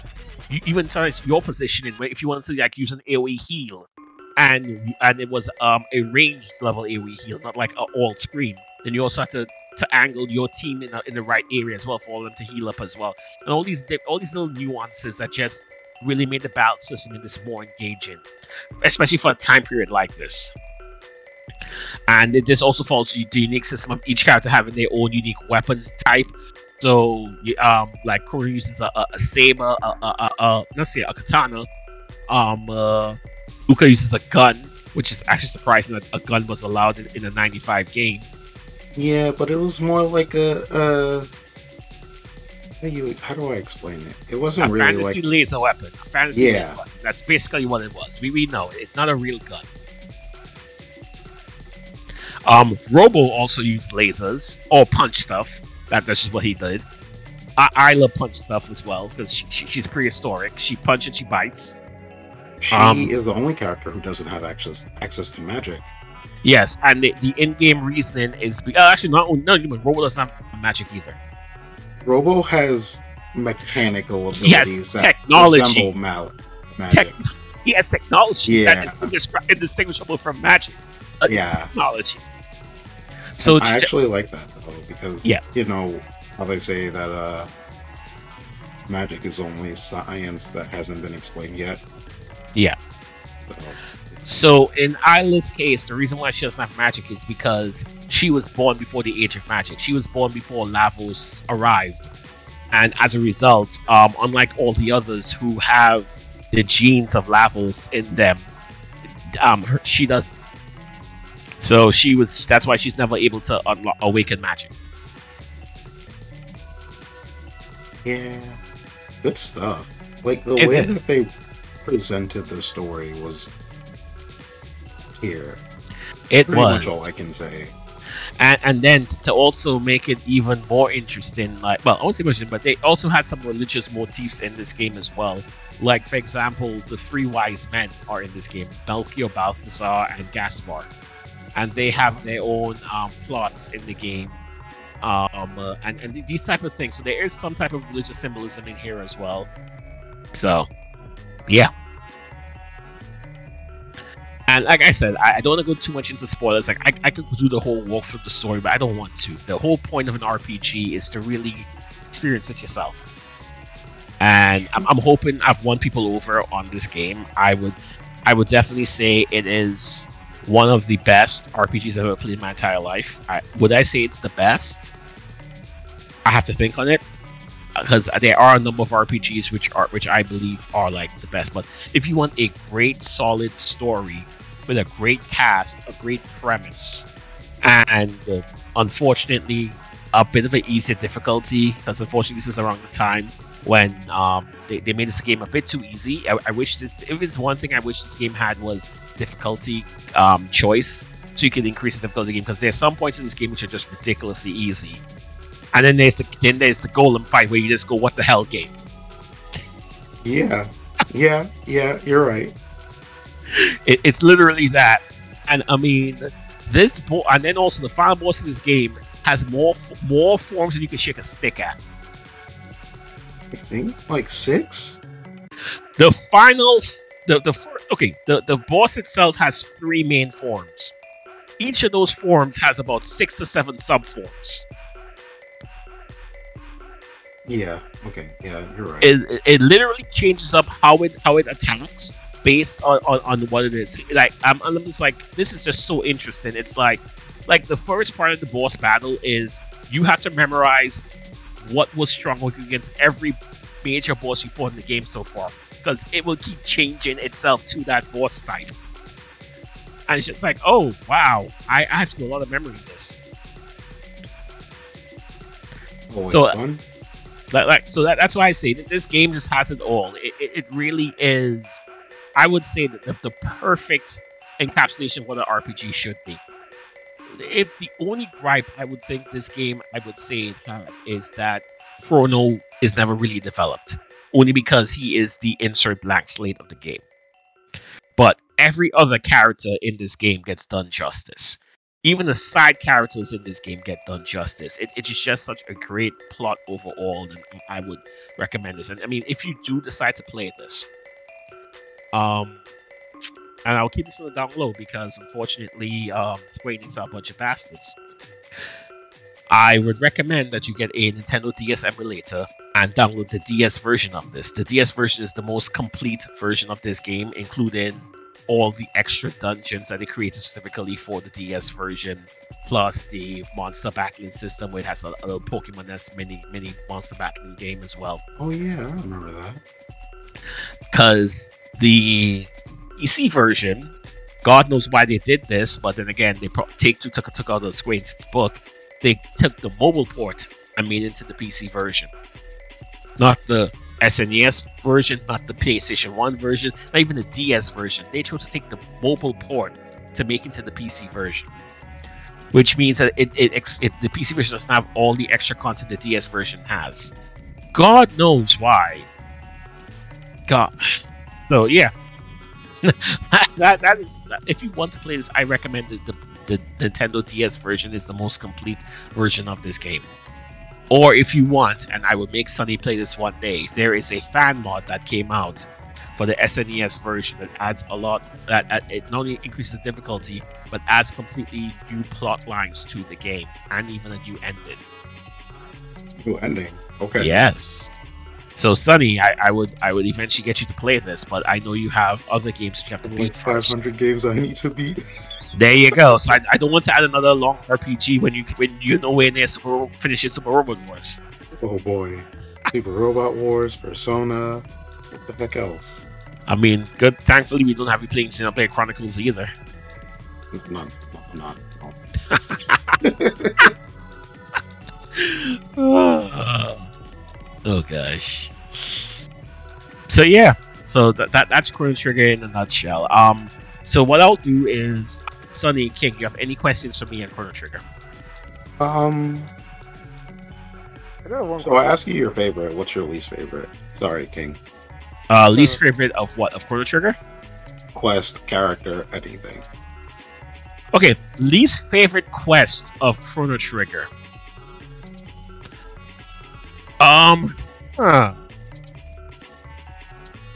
Even sometimes your positioning, where if you wanted to like use an AoE heal, and it was a ranged level AoE heal, not like an all screen, then you also have to angle your team in the right area as well for them to heal up as well. And all these little nuances that just really made the battle system in this more engaging, especially for a time period like this. And this also follows the unique system of each character having their own unique weapons type. So, like Chrono uses a saber, a katana. Uka uses a gun, which is actually surprising that a gun was allowed in a 95 game. Yeah, but it was more like a how do I explain it? It wasn't a really fantasy like laser weapon. A fantasy laser weapon. That's basically what it was. We know it. It's not a real gun. Robo also used lasers or punch stuff. That's just what he did. Isla punch stuff as well because she's prehistoric. She punches and she bites. She is the only character who doesn't have access to magic. Yes, and the in-game reasoning is actually not even Robo doesn't have magic either. Robo has mechanical abilities that technology. resemble magic. He has technology that is indistinguishable from magic. Technology. So I actually like that though, because you know how they say that magic is only science that hasn't been explained yet. Yeah. So in Isla's case, the reason why she doesn't have magic is because she was born before the age of magic. She was born before Lavos arrived, and as a result, unlike all the others who have the genes of Lavos in them, she doesn't. So that's why she's never able to awaken magic. Yeah, good stuff. Like the way that they presented the story was here. It's pretty much all I can say. And then to also make it even more interesting, I won't say much, but they also had some religious motifs in this game as well. Like, for example, the three wise men are in this game: Melchior, Balthasar, and Gaspar. And they have their own plots in the game, and these type of things. So there is some type of religious symbolism in here as well. So, yeah. And like I said, I don't want to go too much into spoilers. Like I could do the whole walkthrough of the story, but I don't want to. The whole point of an RPG is to really experience it yourself. And I'm hoping I've won people over on this game. I would definitely say it is one of the best RPGs I've ever played in my entire life. Would I say it's the best? I have to think on it, because there are a number of RPGs which I believe are like the best. But if you want a great, solid story with a great cast, a great premise, and unfortunately a bit of an easier difficulty, because unfortunately this is around the time when they made this game a bit too easy. I wish if it's one thing I wish this game had was difficulty choice, so you can increase the difficulty game, because there's some points in this game which are just ridiculously easy. And then there's the golem fight where you just go, what the hell, game? Yeah, you're right. It's literally that. And I mean, and then also the final boss of this game has more forms than you can shake a stick at. I think like 6. The final the boss itself has 3 main forms. Each of those forms has about 6 to 7 subforms. Yeah. Okay. Yeah, you're right. It literally changes up how it attacks based on what it is. Like I'm just like, this is just so interesting. It's like the first part of the boss battle is you have to memorize what was strong with you against every major boss you fought in the game so far, because it will keep changing itself to that boss type. And it's just like, oh wow, I have to do a lot of memory in this. Always So fun. So that's why I say that this game just has it all. It really is, I would say, that the perfect encapsulation of what an RPG should be. If the only gripe I would think this game, I would say it had, is that Chrono is never really developed, only because he is the insert blank slate of the game. But every other character in this game gets done justice. Even the side characters in this game get done justice. It's just such a great plot overall, and I would recommend this. And I mean, if you do decide to play this, and I'll keep this on the down low because unfortunately, Square Enix are a bunch of bastards. I would recommend that you get a Nintendo DS emulator and download the DS version of this. The DS version is the most complete version of this game, including all the extra dungeons that they created specifically for the DS version, plus the monster battling system, where it has a little Pokemon-esque mini monster battling game as well. Oh yeah, I remember that. Because the PC version, God knows why they did this, but then again, they Take-Two took out of the Square Enix book. They took the mobile port and made it into the PC version, not the SNES version, not the PlayStation 1 version, not even the DS version. They chose to take the mobile port to make it to the PC version, which means that the PC version doesn't have all the extra content the DS version has. God knows why. God. So yeah, that is, if you want to play this, I recommend the Nintendo DS version is the most complete version of this game. Or if you want, and I will make Sunny play this one day, there is a fan mod that came out for the SNES version that adds a lot, that it not only increases the difficulty, but adds completely new plot lines to the game, and even a new ending. New ending. Okay. Yes. So Sunny, I would eventually get you to play this, but I know you have other games that you have to beat Like first. 500 games I need to beat. There you go. So I don't want to add another long RPG when you're nowhere near finishing Super Robot Wars. Oh boy. Super Robot Wars, Persona, what the heck else? I mean, good. Thankfully, we don't have you playing Xenoblade Chronicles either. Not. Oh gosh. So yeah. So that's Chrono Trigger in a nutshell. So what I'll do is, Sunny, King, you have any questions for me on Chrono Trigger? I got one So I ask you your favorite. What's your least favorite? Sorry, King. Least favorite of what? Of Chrono Trigger? Quest, character, anything. Okay, least favorite quest of Chrono Trigger.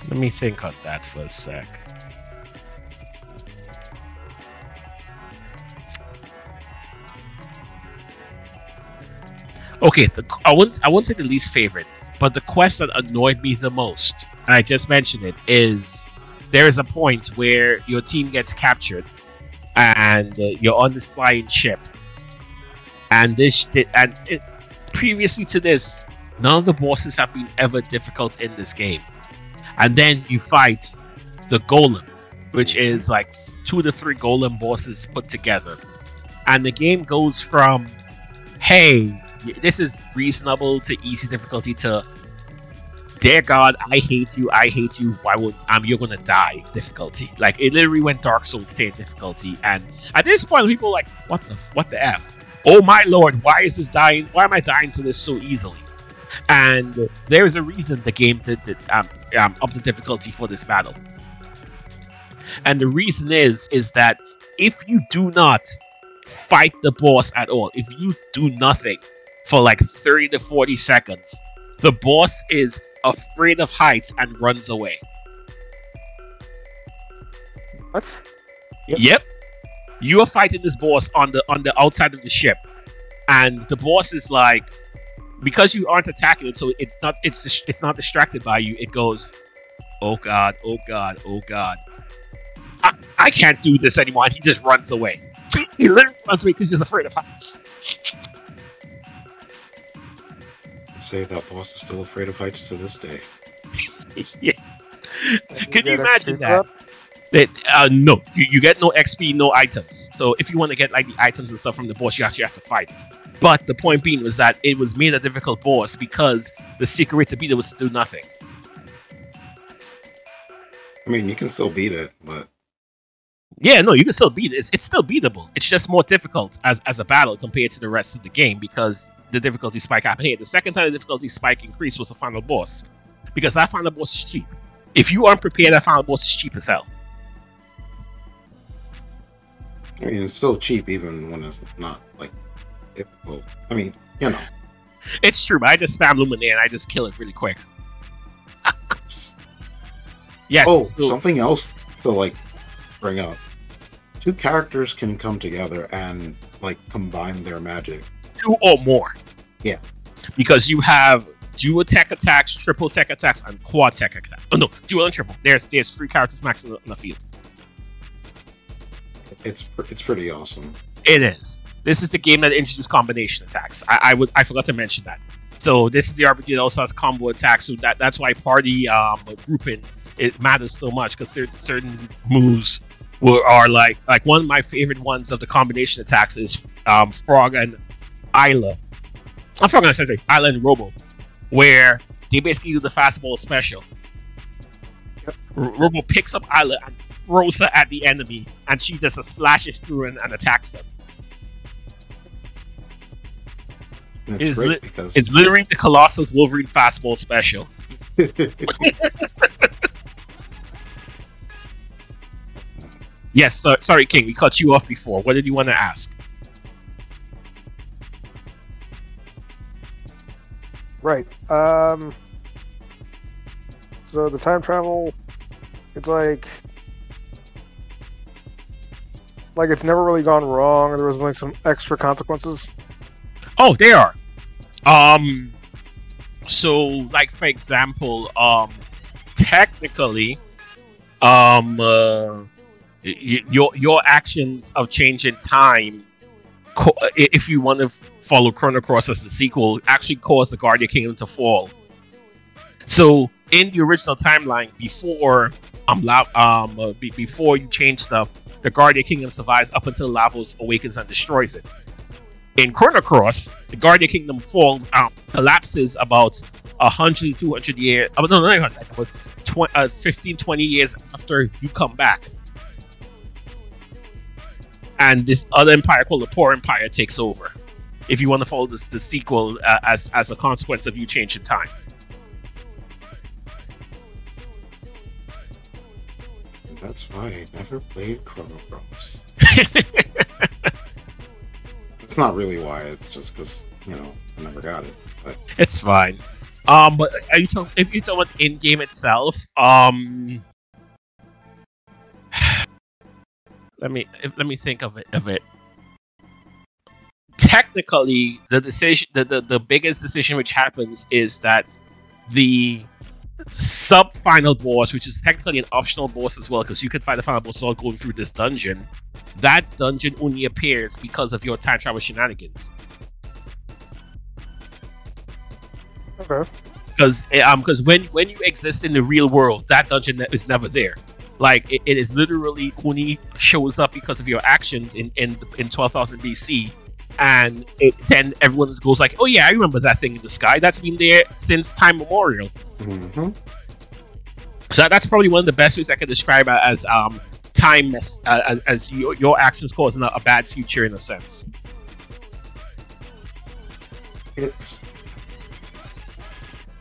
Let me think on that for a sec. Okay, I wouldn't say the least favorite, but the quest that annoyed me the most, and I just mentioned it, is there is a point where your team gets captured, and you're on this flying ship, and previously to this, none of the bosses have been ever difficult in this game, and then you fight the golems, which is like 2 to 3 golem bosses put together, and the game goes from, hey, this is reasonable to easy difficulty to, dear God, I hate you, why would you're gonna die difficulty. Like, it literally went Dark Souls 10 difficulty, and at this point people are like, what the F? Oh my lord, why am I dying to this so easily? And there is a reason the game did up the difficulty for this battle. And the reason is that if you do not fight the boss at all, if you do nothing for like 30 to 40 seconds, the boss is afraid of heights and runs away. What? Yep. You are fighting this boss on the outside of the ship, and the boss is like, because you aren't attacking it, so it's not distracted by you. It goes, oh god, oh god, oh god. I can't do this anymore, and he just runs away. He literally runs away because he's afraid of heights. Say that boss is still afraid of heights to this day. Yeah. Can you imagine XP that? No, you get no XP, no items. So if you want to get like the items and stuff from the boss, you actually have to fight it. But the point being was that it was made a difficult boss because the secret way to beat it was to do nothing. I mean, you can still beat it, but Yeah, no, you can still beat it. It's still beatable. It's just more difficult as a battle compared to the rest of the game because the difficulty spike happened here. The second time the difficulty spike increased was the final boss. Because that final boss is cheap. If you aren't prepared, that final boss is cheap as hell. I mean, it's still cheap even when it's not like difficult. I mean, you know. It's true, but I just spam Luminaire and I just kill it really quick. Yes. Oh, so, something else to like bring up. Two characters can come together and like combine their magic. 2 or more. Yeah. Because you have dual tech attacks, triple tech attacks, and quad tech attacks. Oh no, dual and triple. There's 3 characters max in the field. It's pretty awesome. It is. This is the game that introduced combination attacks. I forgot to mention that. So this is the RPG that also has combo attacks. So that's why party grouping it matters so much because certain moves are like one of my favorite ones of the combination attacks is Frog and Isla. I'm Frog and Isla and Robo, where they basically do the fastball special. Robo picks up Isla and throws her at the enemy, and she just slashes through and attacks them. It's great because it's literally the Colossus Wolverine fastball special. Yes, sorry, King. We cut you off before. What did you want to ask? Right. So the time travel, it's like it's never really gone wrong, or there was like some extra consequences. Oh, they are. So like for example, technically, your actions of changing time, if you want to follow Chrono Cross as the sequel, actually caused the Guardian Kingdom to fall. So in the original timeline, before before you change stuff, the Guardian Kingdom survives up until Lavos awakens and destroys it. In Chrono Cross, the Guardian Kingdom falls collapses about 100 to 200 years. No, 15, 20 years after you come back. And this other empire called the Poor Empire takes over. If you want to follow the sequel as a consequence of you changing time. that's why I never played Chrono Cross. It's not really why. It's just because I never got it. But it's fine. But if you're talking about in game itself, let me think of it. Technically, the decision, the biggest decision which happens is that the sub-final boss, which is technically an optional boss as well, because you can fight the final boss while going through this dungeon. That dungeon only appears because of your time travel shenanigans. Okay. Because when you exist in the real world, that dungeon is never there. Like it is literally only shows up because of your actions in 12,000 BC, and then everyone goes like, "Oh yeah, I remember that thing in the sky. That's been there since time memorial." Mm-hmm. So that's probably one of the best ways I can describe it as time as your actions causing a bad future in a sense. It's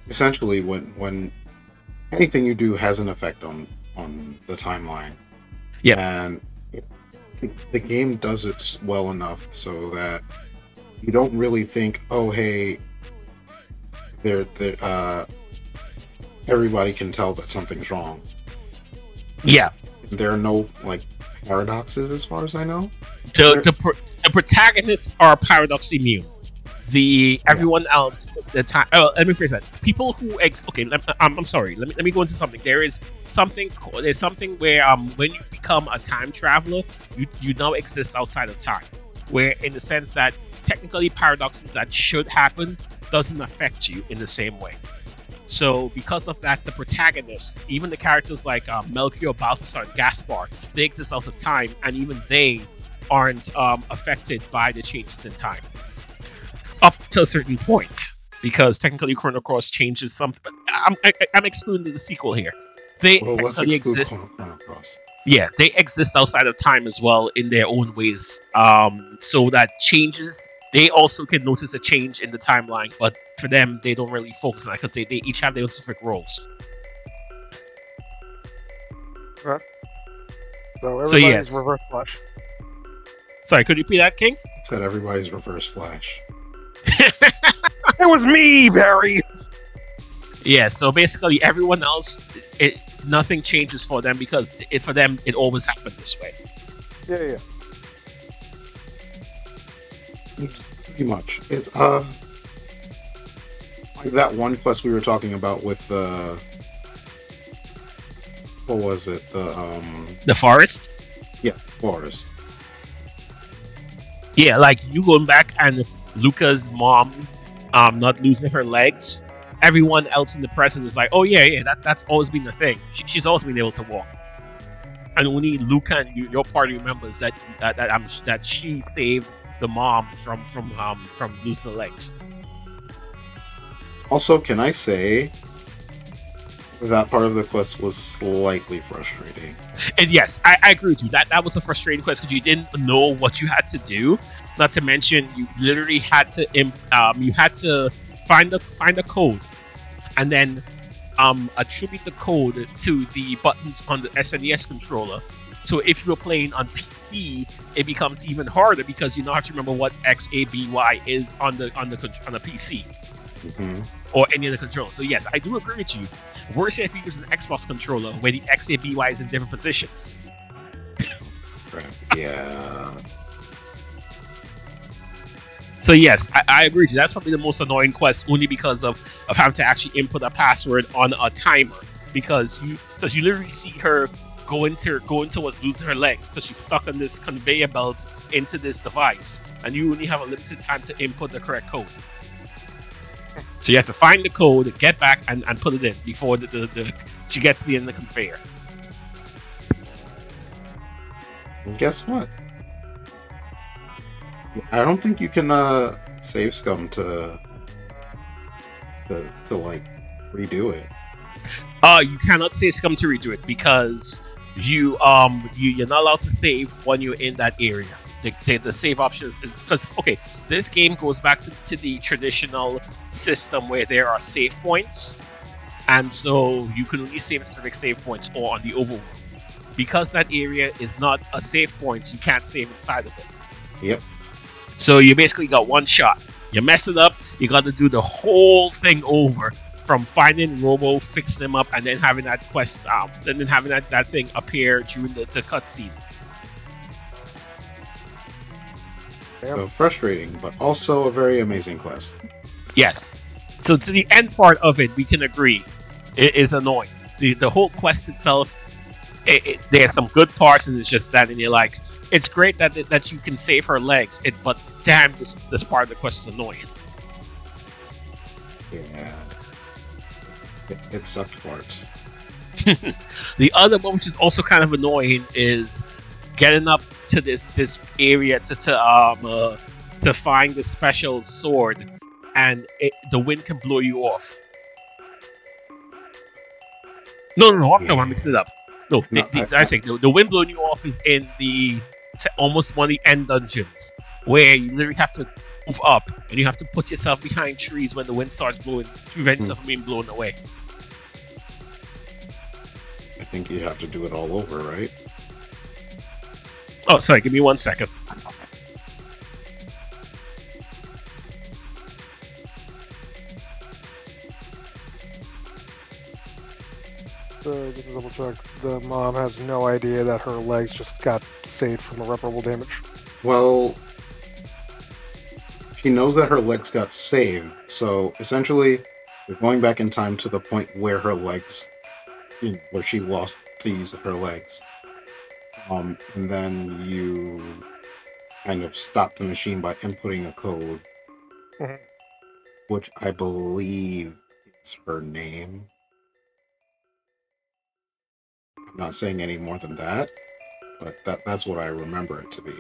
essentially when anything you do has an effect on the timeline. Yeah. And the game does it well enough so that you don't really think, oh hey, everybody can tell that something's wrong. Yeah. There are no like paradoxes as far as I know. The protagonists are paradox immune. Everyone else, the time. Oh, let me phrase that. People who I'm sorry. Let me go into something. There's something where when you become a time traveler, you now exist outside of time. Where in the sense that technically paradoxes that should happen doesn't affect you in the same way. So because of that, the protagonists, even the characters like Melchior, Balthasar, and Gaspar, they exist out of time, and even they aren't affected by the changes in time up to a certain point, because technically Chrono Cross changes something. But I'm excluding the sequel here. They technically exist. Chrono Cross. Yeah, they exist outside of time as well in their own ways. So that changes. They also can notice a change in the timeline, but for them, they don't really focus on that because they each have their specific roles. Okay. So everybody's yes. Reverse Flash. Sorry, could you repeat that, King? It said everybody's Reverse Flash. It was me, Barry! Yeah, so basically everyone else, nothing changes for them because for them, it always happened this way. Yeah. Pretty much. It's like that one quest we were talking about with what was it? The forest? Yeah, forest. Yeah, like you going back and Luca's mom not losing her legs. Everyone else in the present is like, oh yeah, that's always been the thing. She's always been able to walk. And only Luca and your party remembers that she saved the mom from losing the legs. Also, can I say that part of the quest was slightly frustrating? And yes, I agree with you. That was a frustrating quest because you didn't know what you had to do. Not to mention, you literally had to find a code, and then attribute the code to the buttons on the SNES controller. So if you're playing on PC, it becomes even harder because you now have to remember what X, A, B, Y is on the PC. Mm-hmm. Or any other controller. So yes, I do agree with you. Worse if you use an Xbox controller where the X, A, B, Y is in different positions. Right. Yeah. So yes, I agree with you. That's probably the most annoying quest, only because of having to actually input a password on a timer. Because you literally see her going towards losing her legs because she's stuck on this conveyor belt into this device, and you only have a limited time to input the correct code. So you have to find the code, get back, and put it in before she gets to the end of the conveyor. And guess what? I don't think you can save scum to like redo it. You cannot save scum to redo it because you're not allowed to save when you're in that area. The save option is because this game goes back to the traditional system where there are save points, and so you can only save at specific save points or on the overworld. Because that area is not a save point, you can't save inside of it. Yep. So you basically got one shot. You mess it up, you got to do the whole thing over, from finding Robo, fixing him up, and then having that quest and then having that thing appear during the cutscene. So frustrating, but also a very amazing quest. Yes. So to the end part of it, we can agree, it is annoying. The whole quest itself, there's some good parts, and it's just that, and you're like, it's great that you can save her legs, but damn, this part of the quest is annoying. Yeah. It sucked farts. The other one, which is also kind of annoying, is getting up to this area to find the special sword, and the wind can blow you off. No, I'm mixing it up. The wind blowing you off is in almost one of the end dungeons, where you literally have to move up and you have to put yourself behind trees when the wind starts blowing to prevent yourself from being blown away. I think you have to do it all over, right? Oh, sorry, give me 1 second. Just to double check, the mom has no idea that her legs just got saved from irreparable damage. Well, she knows that her legs got saved, so essentially, they're going back in time to the point where her legs, where she lost the use of her legs. And then you kind of stop the machine by inputting a code, Mhm. which I believe is her name. I'm not saying any more than that, but that's what I remember it to be.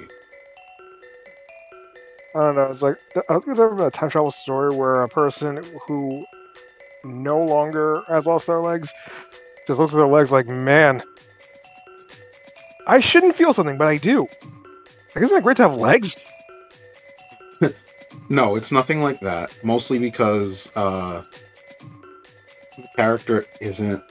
I don't know. It's like I don't think there's ever been a time travel story where a person who no longer has lost their legs just looks at their legs like, man, I shouldn't feel something, but I do. Like, isn't it great to have legs? No, it's nothing like that. Mostly because the character isn't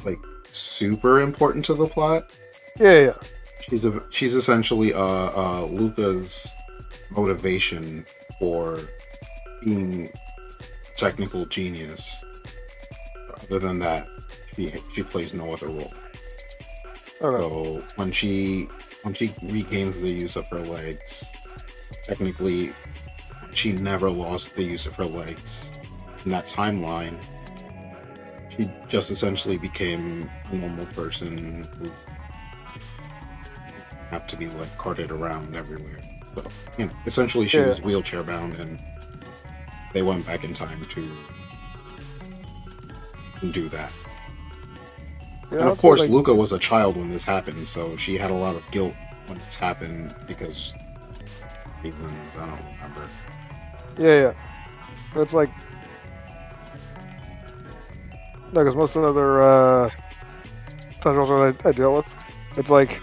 like super important to the plot. Yeah. She's essentially Luca's motivation for being a technical genius. Other than that, she plays no other role. Okay. So when she regains the use of her legs, technically she never lost the use of her legs in that timeline. She just essentially became a normal person who have to be like carted around everywhere. So, essentially she was wheelchair bound, and they went back in time to do that. Yeah, And of course, Luca was a child when this happened, so she had a lot of guilt when this happened because reasons I don't remember. Yeah. It's like, no, because most of the other titles I deal with, it's like,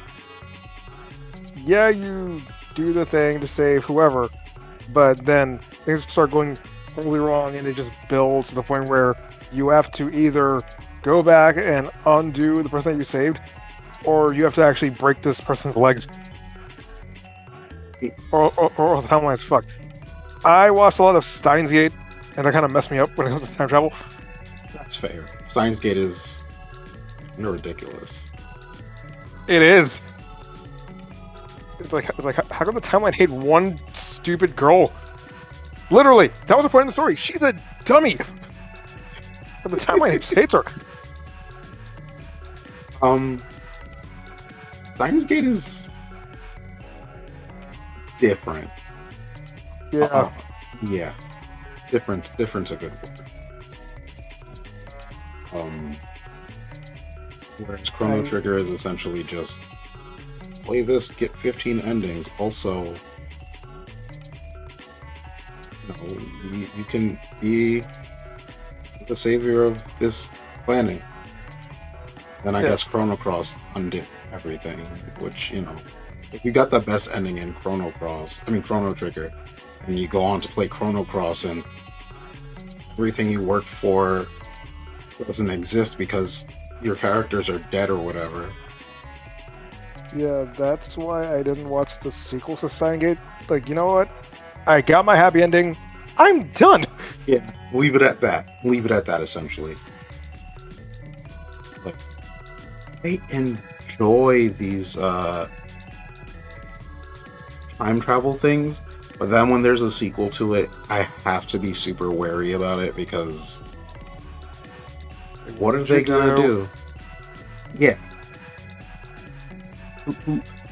yeah, you do the thing to save whoever, but then things start going totally wrong, and it just builds to the point where you have to either go back and undo the person that you saved, or you have to actually break this person's legs. Or the timeline's fucked. I watched a lot of Steins Gate, and that kind of messed me up when it comes to time travel. That's fair. Steins Gate is ridiculous. It is. It's like how come the timeline hate one stupid girl? Literally, that was the point of the story. She's a dummy. But the timeline just hates her. Steins Gate is different. Yeah. Yeah. Different's a good word. Whereas Chrono Trigger is essentially just play this, get 15 endings. Also, you can be the savior of this planet. And I guess Chrono Cross undid everything, which, if you got the best ending in Chrono Trigger, and you go on to play Chrono Cross and everything you worked for doesn't exist because your characters are dead or whatever. Yeah, that's why I didn't watch the sequels to Steins Gate. Like, you know what? I got my happy ending. I'm done. Yeah, leave it at that. Leave it at that, essentially. Like, I enjoy these time travel things, but then when there's a sequel to it, I have to be super wary about it because what are they gonna do? Yeah.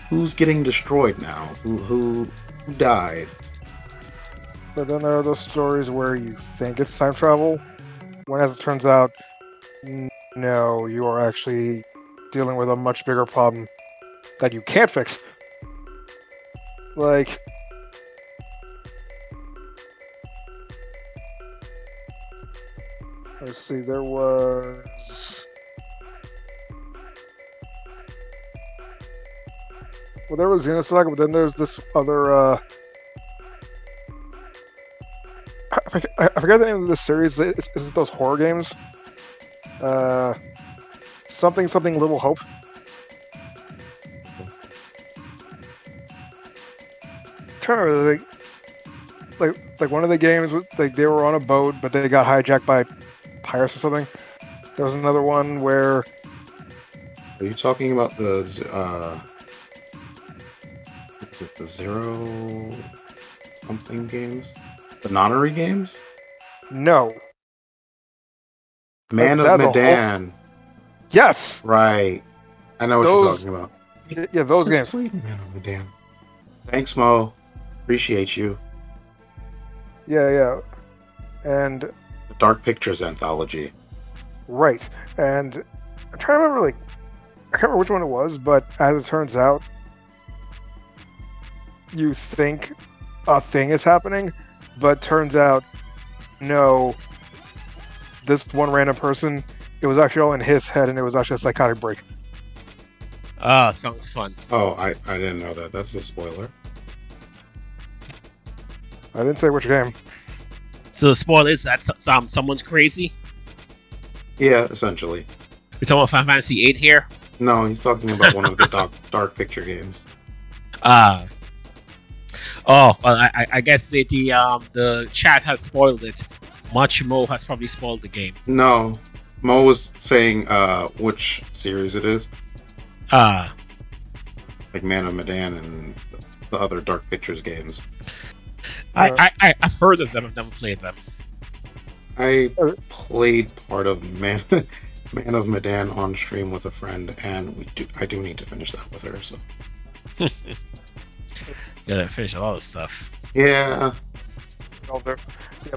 Who's getting destroyed now? Who died? But then there are those stories where you think it's time travel, when as it turns out, no, you are actually dealing with a much bigger problem that you can't fix. Like, let's see, there was... Well, there was Xenosaga, but then there's this other, I forget the name of this series. Is it those horror games? Something Little Hope. I'm trying to remember, like one of the games, like they were on a boat, but they got hijacked by pirates or something. There was another one where Are you talking about the is it the Zero something games? The Nonary games? no, Man of that's a whole- Medan. yes, Right. I know what Those- you're talking about. yeah, those Just games. played Man of Medan. Thanks, Mo. Appreciate you. Yeah, and The Dark Pictures anthology. right, and I'm trying to remember, like, I can't remember which one it was, but as it turns out, you think a thing is happening, but turns out, no, this one random person, it was actually all in his head, and it was actually a psychotic break. Sounds fun. Oh, I didn't know that. That's a spoiler. I didn't say which game. So the spoiler is that someone's crazy. Yeah, essentially. We're talking about Final Fantasy VIII here. No, he's talking about one of the dark picture games. Well, I guess the chat has spoiled it. Much Mo has probably spoiled the game. No, Mo was saying which series it is. Like Man of Medan and the other Dark Pictures games. I've heard of them. I've never played them. I played part of Man of Medan on stream with a friend, and I do need to finish that with her. So Gotta finish all this stuff. yeah, Yeah,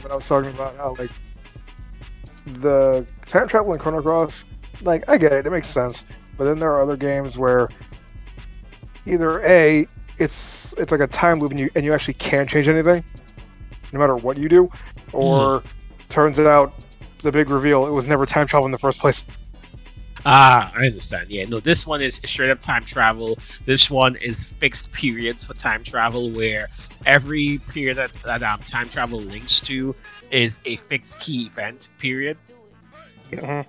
but I was talking about how, like, the time travel in Chrono Cross, like, I get it, it makes sense. But then there are other games where either A, it's like a time loop and you actually can't change anything, no matter what you do, or turns out the big reveal, it was never time travel in the first place. I understand. Yeah, no, this one is straight up time travel. This one is fixed periods for time travel, where every period that time travel links to is a fixed key event period. Yeah.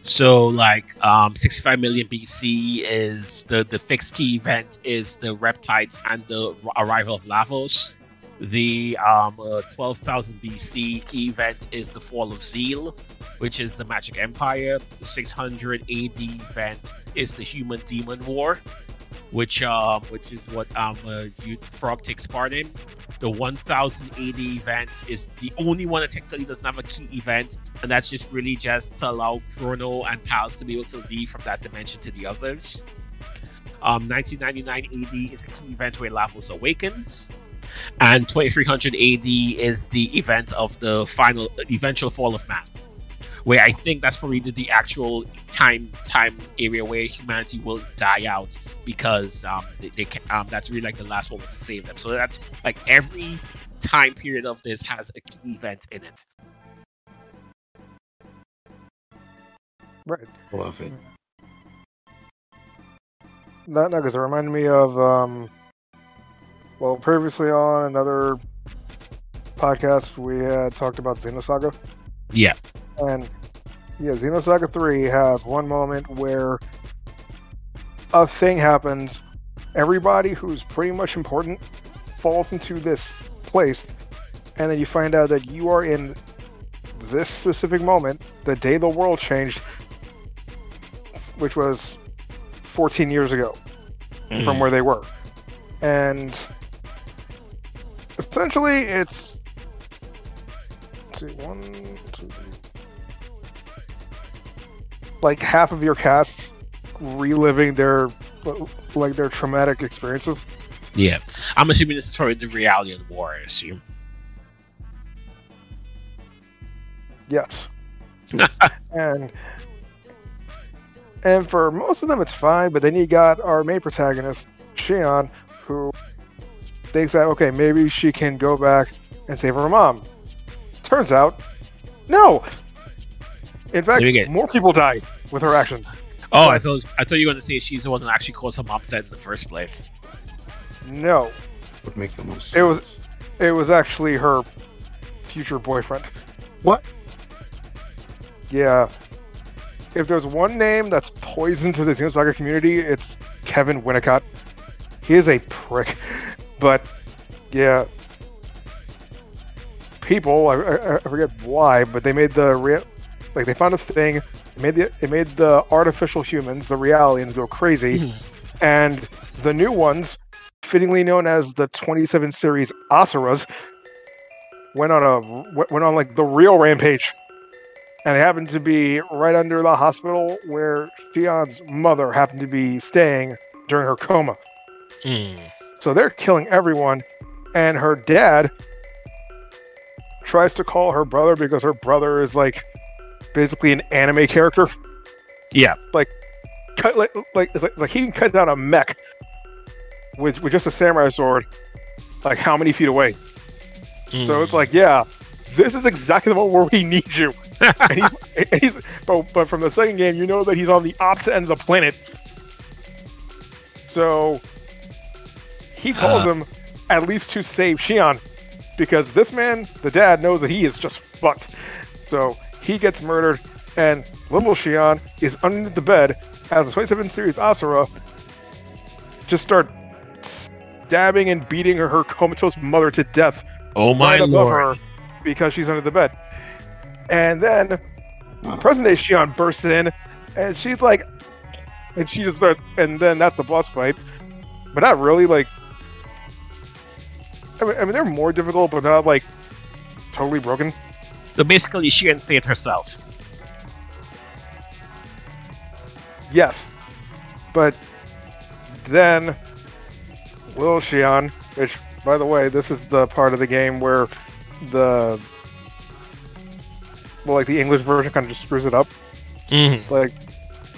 So, like, 65 million BC is the fixed key event is the Reptides and the arrival of Lavos. The 12,000 BC key event is the fall of Zeal, which is the Magic Empire. The 600 AD event is the Human Demon War, which is what Frog takes part in. The 1000 AD event is the only one that technically doesn't have a key event, and that's just really just to allow Chrono and Pals to be able to leave from that dimension to the others. 1999 AD is a key event where Lavos awakens. And 2300 AD is the event of the eventual fall of man, where I think that's probably the actual time area where humanity will die out, because they can, that's really like the last one to save them. So that's like every time period of this has a key event in it. Right. love it. No, because it reminded me of, well, previously on another podcast, we had talked about Xenosaga. Yeah. And, yeah, Xenosaga 3 has one moment where a thing happens, everybody who's pretty much important falls into this place, and then you find out that you are in this specific moment, the day the world changed, which was 14 years ago from where they were. And essentially it's, let's see, 1, 2, like half of your cast reliving their traumatic experiences. Yeah. I'm assuming this is probably the reality of the war, I assume. Yes. And for most of them it's fine, but then you got our main protagonist, Shion, who thinks that, okay, maybe she can go back and save her mom. Turns out, no! In fact, more people die with her actions. Oh, I thought you were going to say she's the one that actually caused her mom upset in the first place. No. Would make the most sense. It was actually her future boyfriend. What? Yeah. If there's one name that's poison to the Xenosaga community, it's Kevin Winnicott. He is a prick. But, yeah. People, I forget why, but they made they found a thing It made the artificial humans, the realians, go crazy, and the new ones, fittingly known as the 27 series Asuras, went on like the real rampage, and it happened to be right under the hospital where Shion's mother happened to be staying during her coma. So they're killing everyone, and her dad tries to call her brother because her brother is like basically an anime character. Yeah. It's like he can cut down a mech with just a samurai sword, like how many feet away. So it's like, yeah, this is exactly the one where we need you. But from the second game, you know that he's on the opposite end of the planet. So he calls him at least to save Shion, because this man, the dad, knows that he is just fucked. So he gets murdered, and little Shion is under the bed as the 27 series Asura just start stabbing and beating her comatose mother to death. Oh my right above lord! her because she's under the bed. And then present day Shion bursts in, and she's like, and she just starts, and then that's the boss fight. But not really. Like, I mean, they're more difficult, but not like totally broken. So basically, she can save herself. Yes, but then Lil Shion, which, by the way, this is the part of the game where the English version kind of just screws it up. Like,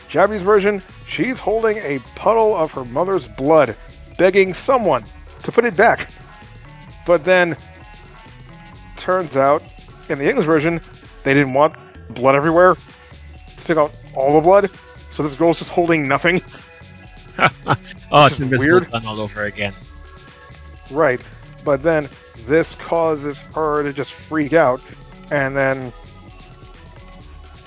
Japanese version, she's holding a puddle of her mother's blood, begging someone to put it back. But then, turns out, in the English version, they didn't want blood everywhere. Stick out all the blood. So this girl's just holding nothing. Oh, it's invisible weird. gun all over again. Right. But then this causes her to just freak out. And then,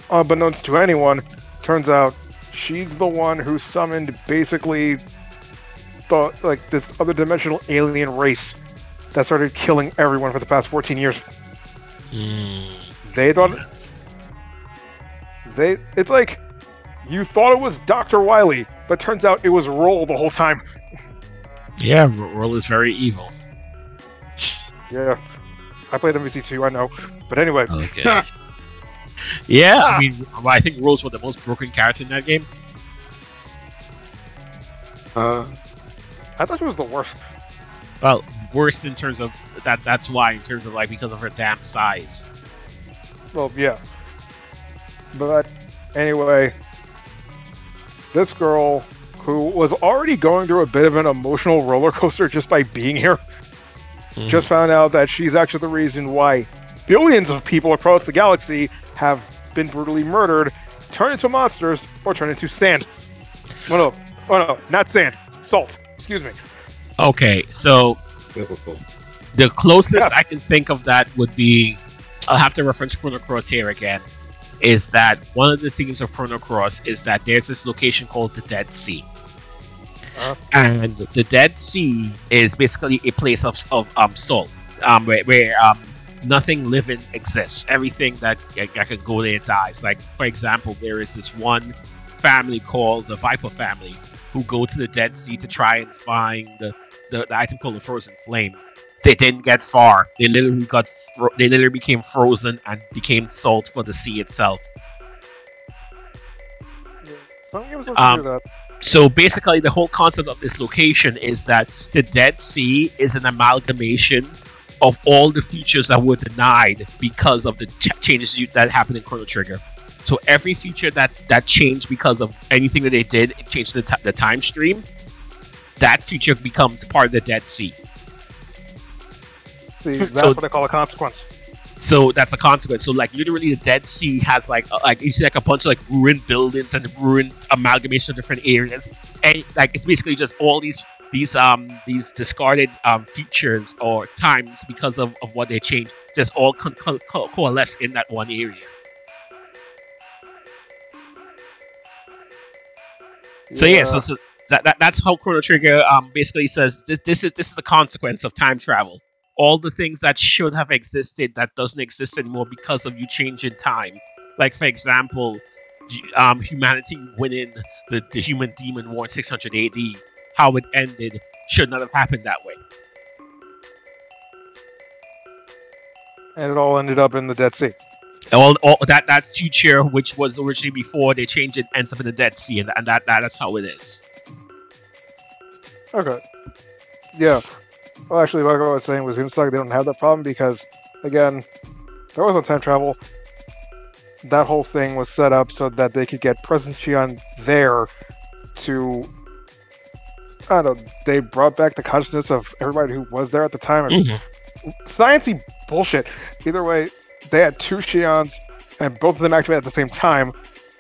unbeknownst to anyone, turns out she's the one who summoned basically this other dimensional alien race that started killing everyone for the past 14 years. They thought it's like you thought it was Dr. Wily, but turns out it was Roll the whole time. Yeah, Roll is very evil. Yeah, I played MVC2, I know. But anyway. Okay. Yeah, I mean, I think Roll's one of the most broken characters in that game. I thought she was the worst. Well, worst in terms of that's why, in terms of like because of her damn size. Well, yeah. But anyway, this girl, who was already going through a bit of an emotional roller coaster just by being here, just found out that she's actually the reason why billions of people across the galaxy have been brutally murdered, turned into monsters, or turned into sand. Oh no, not sand. Salt. Excuse me. Okay, so Biblical. the closest I can think of that would be, I'll have to reference Chrono Cross here again, is that one of the themes of Chrono Cross is that there's this location called the Dead Sea. And the Dead Sea is basically a place of salt, where nothing living exists. Everything that can go there dies. Like, for example, there is this one family called the Viper family who go to the Dead Sea to try and find the item called the Frozen Flame. They didn't get far. They literally became frozen and became salt for the sea itself. Some games don't do that. So basically, the whole concept of this location is that the Dead Sea is an amalgamation of all the features that were denied because of the changes that happened in Chrono Trigger. So every feature that changed because of anything that they did, it changed the time stream. That feature becomes part of the Dead Sea. See, that's what they call a consequence. So that's a consequence. So like literally, the Dead Sea has like you see like a bunch of like ruined buildings and ruined amalgamation of different areas, and like it's basically just all these discarded features or times because of what they changed, just all coalesce in that one area. So yeah, so that's how Chrono Trigger basically says this is the consequence of time travel. All the things that should have existed that doesn't exist anymore because of you changing time. Like for example, humanity winning the human demon war in 600 AD, how it ended should not have happened that way. And it all ended up in the Dead Sea. All that future, which was originally before they changed it, ends up in the Dead Sea, and that's how it is. Okay. Yeah. Well, actually, what I was saying was Homestuck, they don't have that problem because, again, there was no time travel. That whole thing was set up so that they could get Presence Shion there to, I don't know, they brought back the consciousness of everybody who was there at the time. Sciencey bullshit. Either way, they had two Shions, and both of them activated at the same time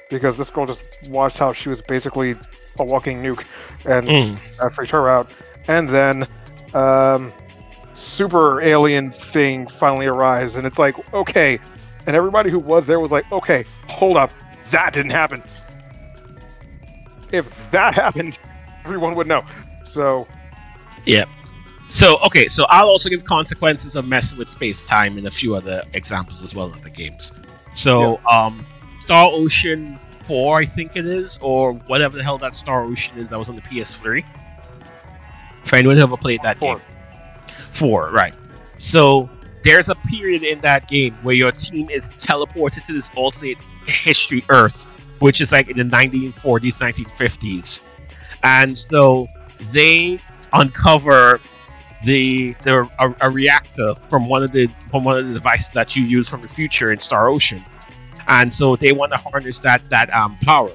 because this girl just watched how she was basically a walking nuke, and that freaked her out. And then, super alien thing finally arrives, and it's like, okay. And everybody who was there was like, okay, hold up, that didn't happen. If that happened, everyone would know. So, yeah. So, okay, so I'll also give consequences of messing with space-time in a few other examples as well of the games. So, Star Ocean 4, I think it is, or whatever the hell that Star Ocean is that was on the PS3. If anyone ever played that game. 4, right. So, there's a period in that game where your team is teleported to this alternate history Earth, which is like in the 1940s, 1950s. And so they uncover a reactor from one of the devices that you use from the future in Star Ocean. And so they want to harness that power.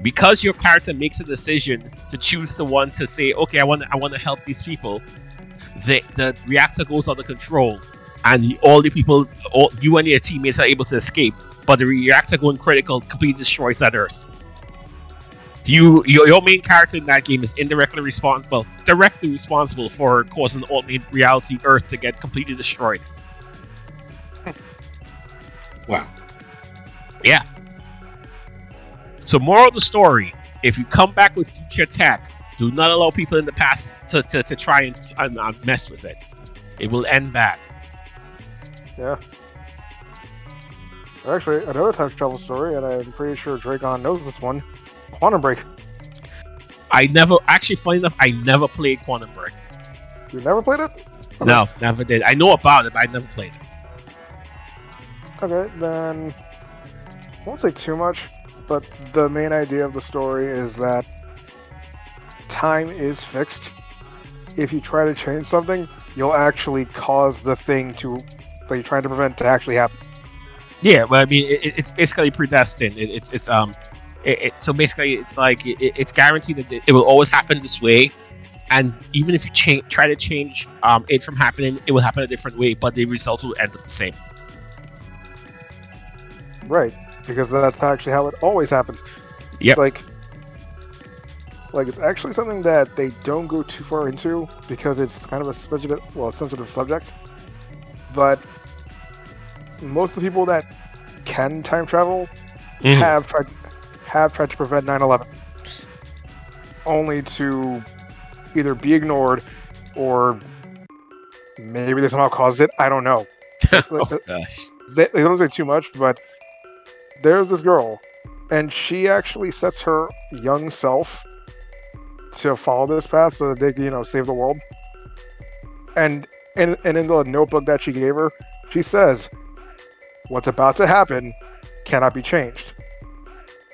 Because your character makes a decision to choose the one to say, okay, I want to help these people. The reactor goes under control, and you and your teammates are able to escape. But the reactor going critical completely destroys that Earth. Your main character in that game is directly responsible for causing the alternate reality Earth to get completely destroyed. Wow. Yeah. So, moral of the story: if you come back with future tech, do not allow people in the past to try and mess with it. It will end bad. Yeah. Actually, another time travel story, and I'm pretty sure Dracon knows this one. Quantum Break. Funny enough, I never played Quantum Break. You never played it? Okay. No, never did. I know about it, but I never played it. Okay, then I won't say too much, but the main idea of the story is that time is fixed. If you try to change something, you'll actually cause the thing that you're trying to prevent to actually happen. Yeah, well, I mean, it's basically predestined. So basically, it's like it's guaranteed that it will always happen this way, and even if you try to change it from happening, it will happen a different way, but the result will end up the same. Right, because that's actually how it always happens. Yep. Like it's actually something that they don't go too far into because it's kind of a sensitive subject. But most of the people that can time travel have tried to prevent 9/11, only to either be ignored or maybe they somehow caused it. I don't know. Oh, gosh. They don't say too much, but there's this girl, and she actually sets her young self to follow this path so that they can, save the world. And in the notebook that she gave her, she says, "What's about to happen cannot be changed.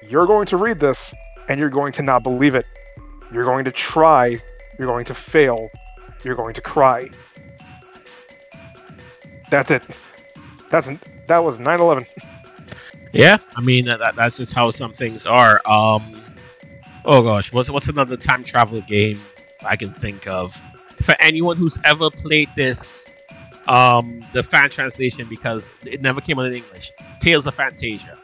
You're going to read this, and you're going to not believe it. You're going to try, you're going to fail, you're going to cry." That's it. That was 9/11. Yeah, I mean that's just how some things are. Oh gosh, what's another time travel game I can think of? For anyone who's ever played this, the fan translation, because it never came out in English, Tales of Fantasia.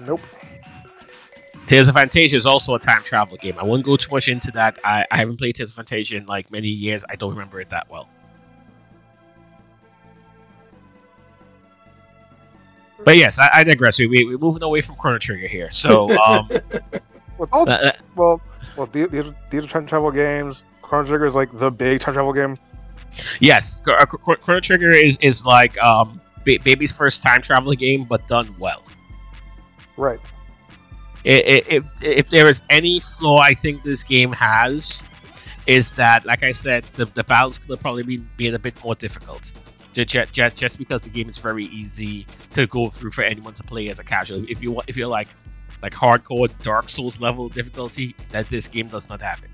Nope. Tales of Fantasia is also a time travel game. I won't go too much into that. I haven't played Tales of Fantasia in like many years. I don't remember it that well. But yes, I digress. We're moving away from Chrono Trigger here. So, these are time travel games. Chrono Trigger is like the big time travel game. Yes, Chrono Trigger is like baby's first time travel game, but done well. Right. If there is any flaw I think this game has, is that, like I said, the battles could have probably been made a bit more difficult. Just because the game is very easy to go through for anyone to play as a casual. If you're like hardcore Dark Souls level difficulty, that this game does not have it.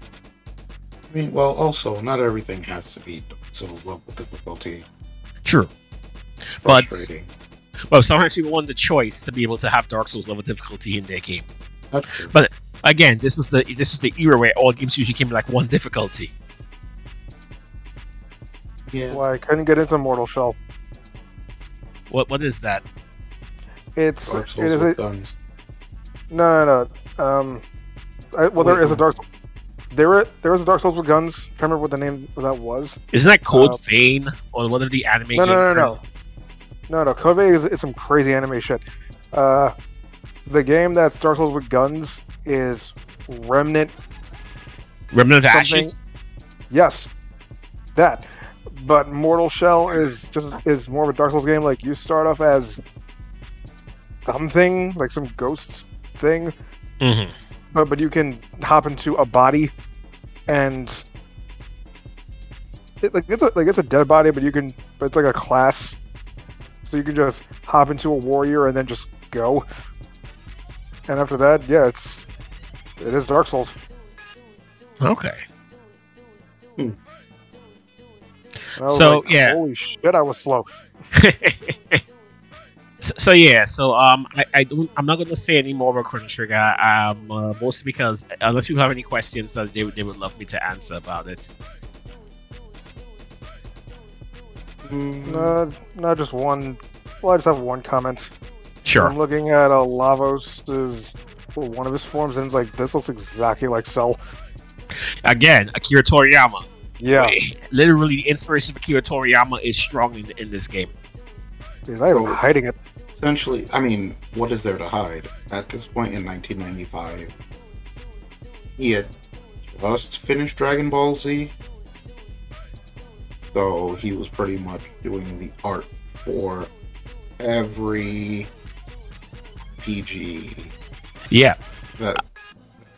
I mean, well, also, not everything has to be Dark Souls level difficulty. True. It's frustrating. But sometimes people want the choice to be able to have Dark Souls level difficulty in their game. That's true. But again, this is the era where all games usually came with like one difficulty. Yeah. Well, I couldn't get into Mortal Shell. What is that? It's Dark it Souls is with a, guns. no. There is a Dark. There is a Dark Souls with guns. I can't remember what the name of that was. Isn't that Code Vein or one of the anime games? No. Code Vein is some crazy anime shit. The game that's Dark Souls with guns is Remnant Remnant of something. Ashes. Yes, that. But Mortal Shell is more of a Dark Souls game. Like, you start off as something, like some ghost thing. Mm-hmm. But you can hop into a body, and it's a dead body, but it's like a class, so you can just hop into a warrior and then just go. And after that, yeah, it is Dark Souls. Okay. And I was So, like, yeah. holy shit, I was slow. I'm not going to say any more about Chrono Trigger. Mostly because unless you have any questions that they would love me to answer about it. Not just one. Well, I just have one comment. Sure. I'm looking at Lavos' one of his forms, and it's like, this looks exactly like Cell. Again, Akira Toriyama. Yeah, Literally, the inspiration of Akira Toriyama is strong in this game. he's not even hiding it. Essentially, I mean, what is there to hide? At this point in 1995, he had just finished Dragon Ball Z, so he was pretty much doing the art for every PG Yeah. that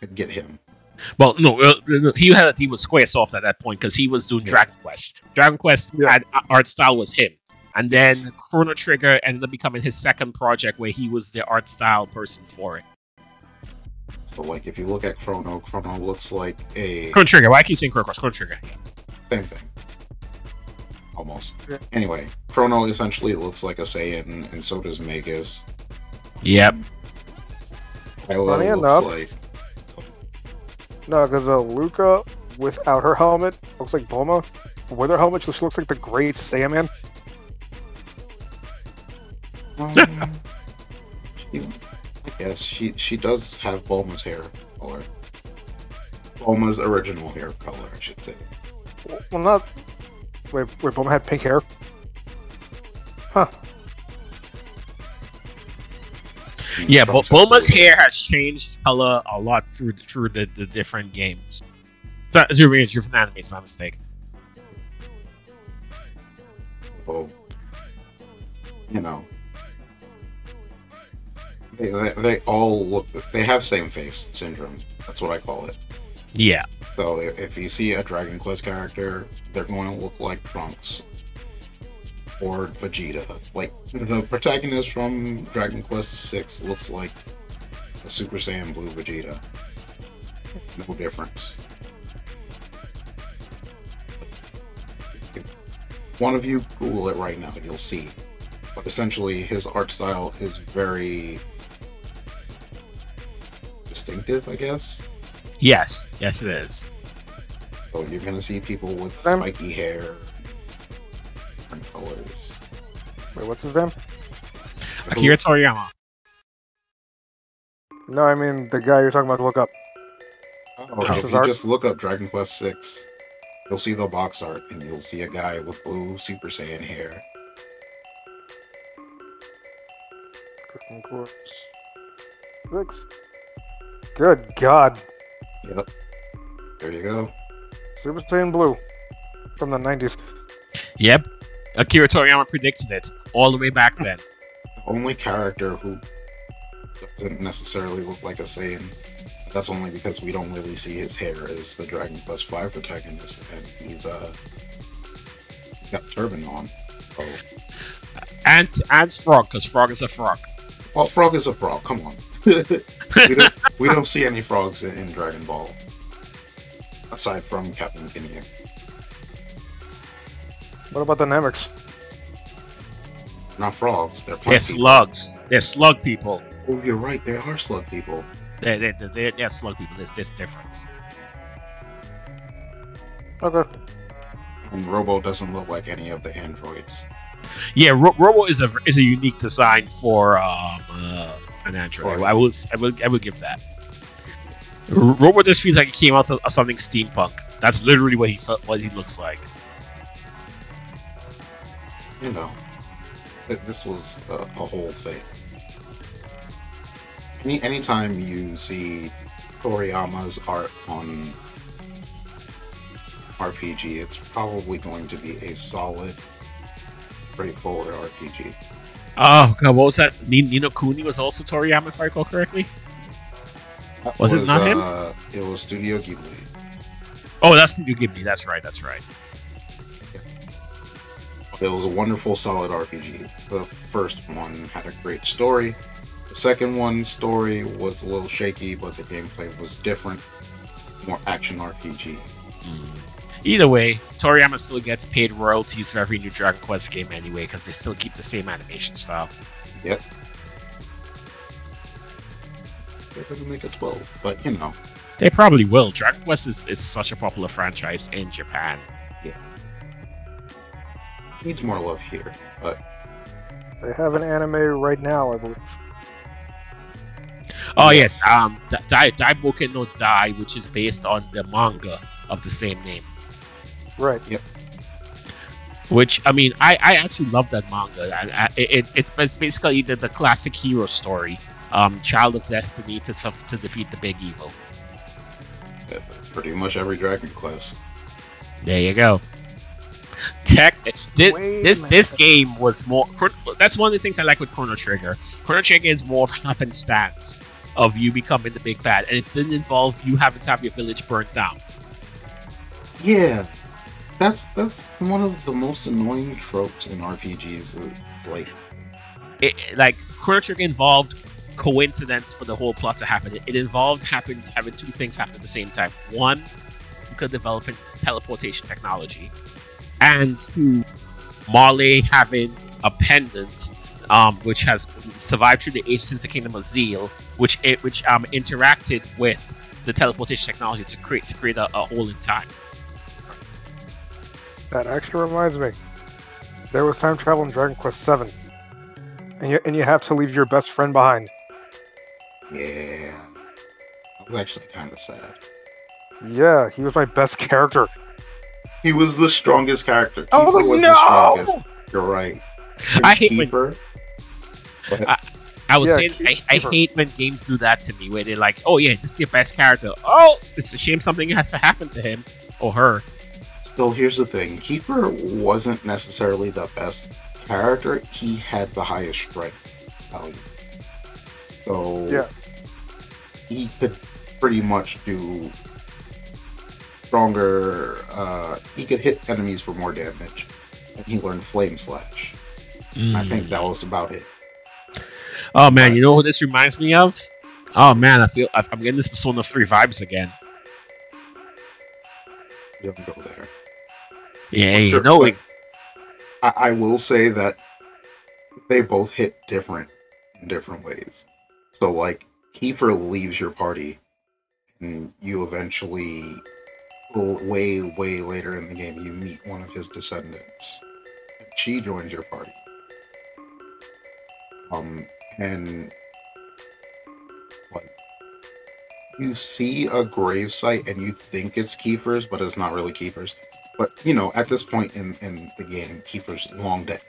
could get him. Well, no, he had a deal with Squaresoft at that point because he was doing Dragon Quest. Dragon Quest had art style was him. And then Chrono Trigger ended up becoming his second project where he was the art style person for it. So, like, if you look at Chrono looks like a... Chrono Trigger, why I keep saying Chrono Trigger? Same thing. Almost. Yeah. Anyway, Chrono essentially looks like a Saiyan, and so does Magus. Yep. Kylo Funny looks enough. like... No, because Luca, without her helmet, looks like Bulma. With her helmet, she looks like the Great Saiyaman. I guess she does have Bulma's hair color. Bulma's original hair color, I should say. Well, not... Wait, Bulma had pink hair? Huh. Yeah, Some but sort of Bulma's weird- hair has changed color a lot through the different games. You're from anime, it's my mistake. Oh, you know, they all look. They have same face syndrome. That's what I call it. Yeah. So if you see a Dragon Quest character, they're going to look like Trunks or Vegeta. Like, the protagonist from Dragon Quest VI looks like a Super Saiyan Blue Vegeta. No difference. If one of you Google it right now, you'll see. But essentially, his art style is very distinctive, I guess. Yes, it is. So you're gonna see people with spiky hair, different colors. Wait, what's his name? Akira Toriyama. No, I mean the guy you're talking about to look up. Oh, if you just look up Dragon Quest VI, you'll see the box art, and you'll see a guy with blue Super Saiyan hair. Good God. Yep. There you go. Super Saiyan Blue from the 90s. Yep. Akira Toriyama predicted it all the way back then. The only character who doesn't necessarily look like a Saiyan, that's only because we don't really see his hair, is the Dragon Quest V protagonist, and he's got a turban on. So. And Frog, because Frog is a frog. Well, Frog is a frog. Come on. we don't see any frogs in Dragon Ball, aside from Captain Ginyu. What about the Namex? Not frogs. They're They're slugs. They're slug people. Oh, you're right. They are slug people. They're slug people. There's difference. Okay. And Robo doesn't look like any of the androids. Yeah, Robo is a unique design for an android. I will give that. Robo just feels like he came out of something steampunk. That's literally what he looks like. You know, this was a whole thing. Anytime you see Toriyama's art on RPG, it's probably going to be a solid, straightforward RPG. Oh god, what was that? Nino Kuni was also Toriyama, if I recall correctly. Was it not him? It was Studio Ghibli. Oh, that's Studio Ghibli. That's right. It was a wonderful, solid RPG. The first one had a great story. The second one's story was a little shaky, but the gameplay was different. More action RPG. Either way, Toriyama still gets paid royalties for every new Dragon Quest game anyway, because they still keep the same animation style. Yep. They're going to make a 12, but you know. They probably will. Dragon Quest is such a popular franchise in Japan. Yeah. Needs more love here, but... They have an anime right now, I believe. Oh yes, Daiboken no Dai, which is based on the manga of the same name. Right. Yep. Which, I mean, I actually love that manga. It's basically the classic hero story. Child of Destiny to defeat the big evil. Yeah, that's pretty much every Dragon Quest. There you go. This game was more... That's one of the things I like with Chrono Trigger. Chrono Trigger is more of happenstance of you becoming the big bad, and it didn't involve you having to have your village burnt down. Yeah. That's one of the most annoying tropes in RPGs. It's like Chrono Trigger involved coincidence for the whole plot to happen. It involved having two things happen at the same time. One, you could develop teleportation technology, and two, Marley having a pendant, which has survived through the age since the Kingdom of Zeal, which interacted with the teleportation technology to create a hole in time. That actually reminds me. There was time travel in Dragon Quest VII, and you have to leave your best friend behind. Yeah. That was actually kind of sad. Yeah, he was my best character. He was the strongest character. I was Kiefer like, was no! the strongest. You're right. I hate Kiefer. I was Yeah, saying I hate when games do that to me, where they're like, "Oh yeah, this is your best character. Oh, it's a shame something has to happen to him or her." So here's the thing: Kiefer wasn't necessarily the best character. He had the highest strength value. So Yeah. he could pretty much do stronger. He could hit enemies for more damage, and he learned Flame Slash. I think that was about it. Oh man, you know what this reminds me of? Oh man, I feel I'm getting this Persona 3 vibes again. You don't go there. Yeah, Sure, you know but it. I will say that they both hit different in different ways. So like Kiefer leaves your party, and you eventually, way later in the game, you meet one of his descendants. And she joins your party. And like you see a gravesite and you think it's Kiefer's, but it's not really Kiefer's. But you know, at this point in the game, Kiefer's long dead.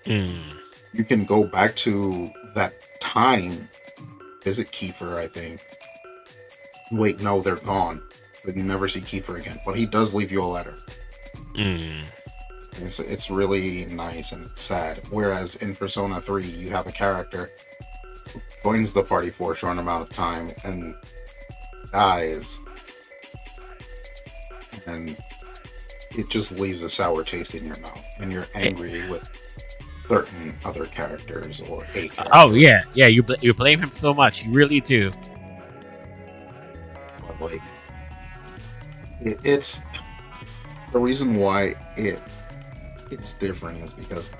You can go back to that time, visit Kiefer, I think. Wait, no, they're gone. So you never see Kiefer again. But he does leave you a letter. It's really nice and it's sad. Whereas in Persona 3, you have a character who joins the party for a short amount of time and dies, and it just leaves a sour taste in your mouth, and you're angry with certain other characters or a character. Oh yeah, you blame him so much, you really do. But like, it's the reason why it's different is because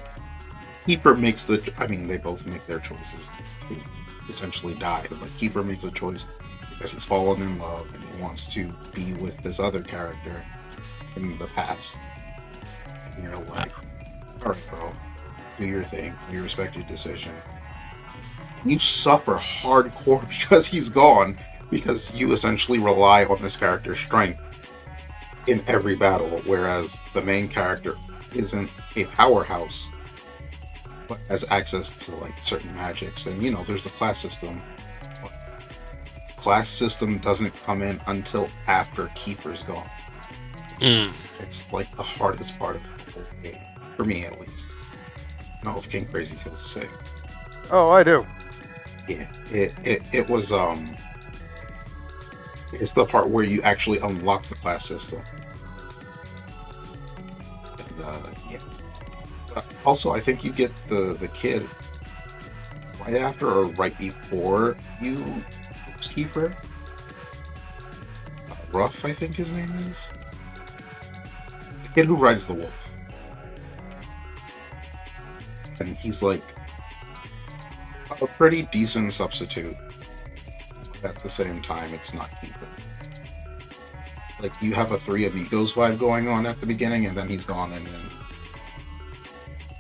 Kiefer makes they both make their choices to essentially die, but Kiefer makes a choice because he's fallen in love and he wants to be with this other character in the past. And you're like, alright, bro, do your thing. We respect your decision. You suffer hardcore because he's gone, because you essentially rely on this character's strength in every battle, whereas the main character isn't a powerhouse but has access to like certain magics, and there's a class system. Class system doesn't come in until after Kiefer's gone. It's like the hardest part of the whole game, for me at least. I don't know if King Crazy feels the same. Oh, I do. Yeah, it was it's the part where you actually unlock the class system. And yeah. Also, I think you get the kid right after or right before you lose Kiefer. Ruff, I think his name is. The kid who rides the wolf. And he's like a pretty decent substitute. At the same time, it's not Kiefer. Like, you have a Three Amigos vibe going on at the beginning, and then he's gone, and then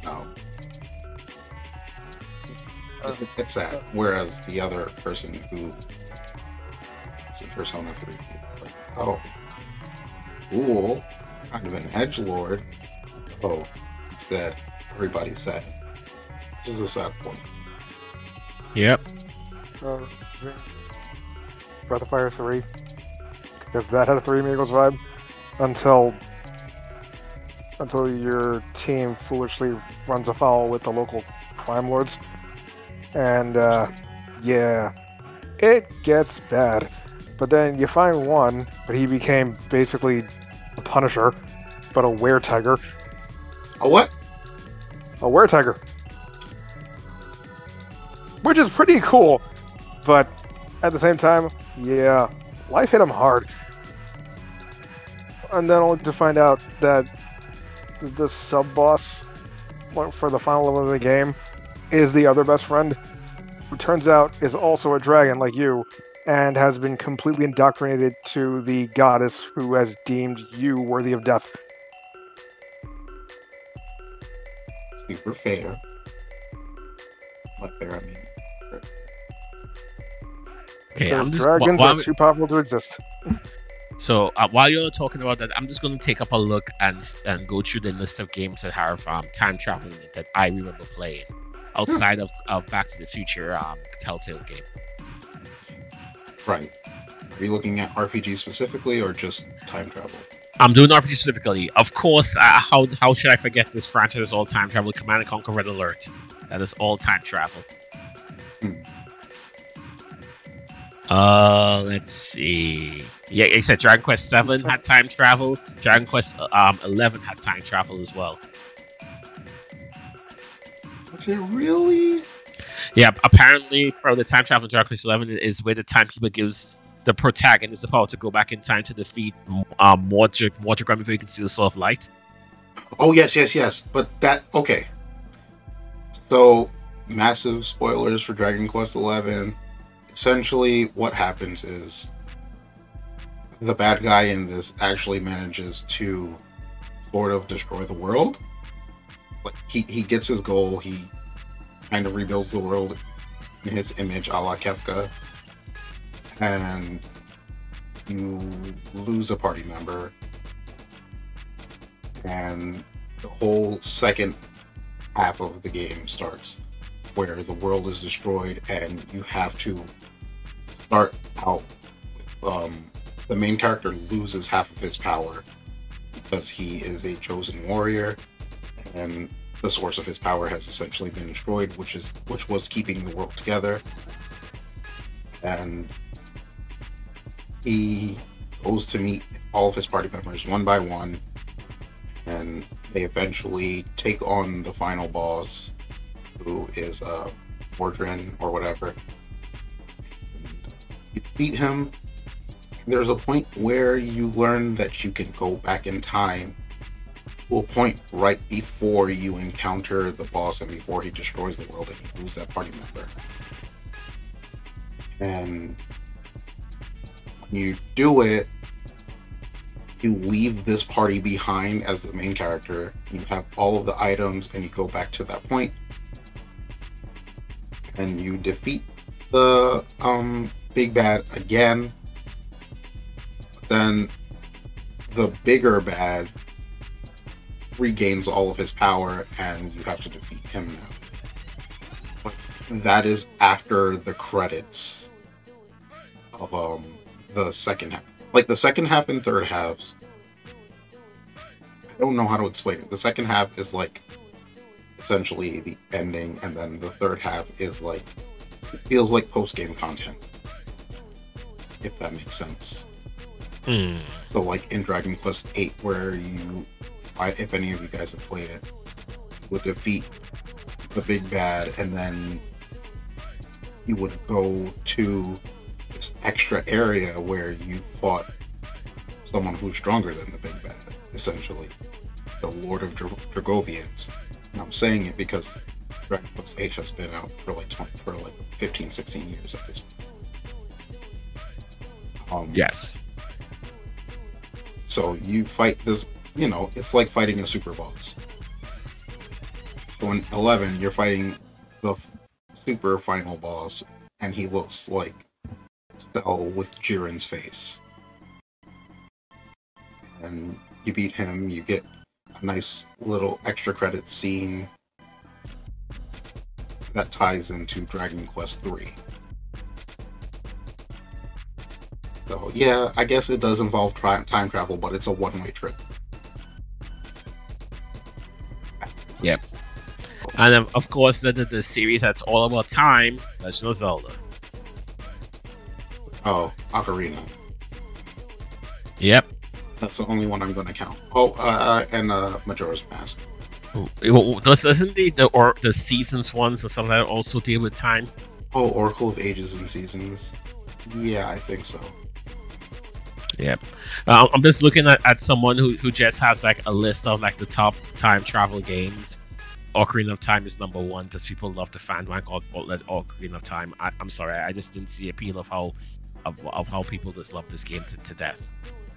no. It's sad. Whereas the other person who is in Persona 3 is like, oh, cool, kind of an edgelord. Oh, he's dead. Everybody's sad. This is a sad point. Yep. Breath of Fire 3, because that had a Three Amigos vibe until your team foolishly runs afoul with the local crime lords, and yeah, it gets bad. But then you find one, but he became basically a Punisher, but a were-tiger. A what? A were-tiger. Which is pretty cool, but at the same time, yeah, life hit him hard. And then only to find out that the sub-boss for the final level of the game is the other best friend, who turns out is also a dragon like you, and has been completely indoctrinated to the goddess who has deemed you worthy of death. Super fair. What fair, I mean. Okay, Dragons are too powerful to exist. So while you're talking about that, I'm just going to take up a look and go through the list of games that have time traveling that I remember playing outside of Back to the Future Telltale game. Right. Are you looking at RPG specifically or just time travel? I'm doing RPG specifically. Of course, how should I forget this franchise is all time travel? Command & Conquer Red Alert. That is all time travel. Let's see. Yeah, you said Dragon Quest 7 had time travel. Dragon Quest 11 had time travel as well. Is it really? Yeah, apparently, for the time travel in Dragon Quest 11 is where the timekeeper gives the protagonist the power to go back in time to defeat Mordred before you can see the Sword of Light. Oh, yes. But that, okay. So, massive spoilers for Dragon Quest 11. Essentially, what happens is the bad guy in this actually manages to sort of destroy the world. Like, he gets his goal. He kind of rebuilds the world in his image, a la Kefka. And you lose a party member. And the whole second half of the game starts, where the world is destroyed and you have to start out with, the main character loses half of his power because he is a chosen warrior, and the source of his power has essentially been destroyed, which was keeping the world together. And he goes to meet all of his party members one by one, and they eventually take on the final boss, who is Mordrin or whatever. And you beat him. There's a point where you learn that you can go back in time to a point right before you encounter the boss and before he destroys the world and you lose that party member. And when you do it, you leave this party behind as the main character. You have all of the items and you go back to that point and you defeat the big bad again. Then the bigger bad regains all of his power and you have to defeat him now. But that is after the credits of the second half. Like the second half and third halves, I don't know how to explain it. The second half is like essentially the ending, and then the third half is like, it feels like post-game content, if that makes sense. So like in Dragon Quest VIII, where if any of you guys have played it, would defeat the big bad, and then you would go to this extra area where you fought someone who's stronger than the big bad, essentially the Lord of Dragovians. And I'm saying it because Dragon Quest VIII has been out for like 15, 16 years at this point. Yes. So you fight this, it's like fighting a super boss. So in 11, you're fighting the super final boss, and he looks like Cell with Jiren's face. And you beat him, you get a nice little extra credit scene that ties into Dragon Quest III. So yeah, I guess it does involve time travel, but it's a one-way trip. Yep. And of course, the series that's all about time, Legend of Zelda. Oh, Ocarina. Yep. That's the only one I'm going to count. And Majora's Mask. Doesn't the Seasons ones or something like that also deal with time? Oh, Oracle of Ages and Seasons. Yeah, I think so. Yep. I'm just looking at someone who just has like a list of like the top time travel games. Ocarina of Time is #1 because people love the fan rank of Ocarina of Time. I'm sorry, I just didn't see appeal of how people just love this game to death.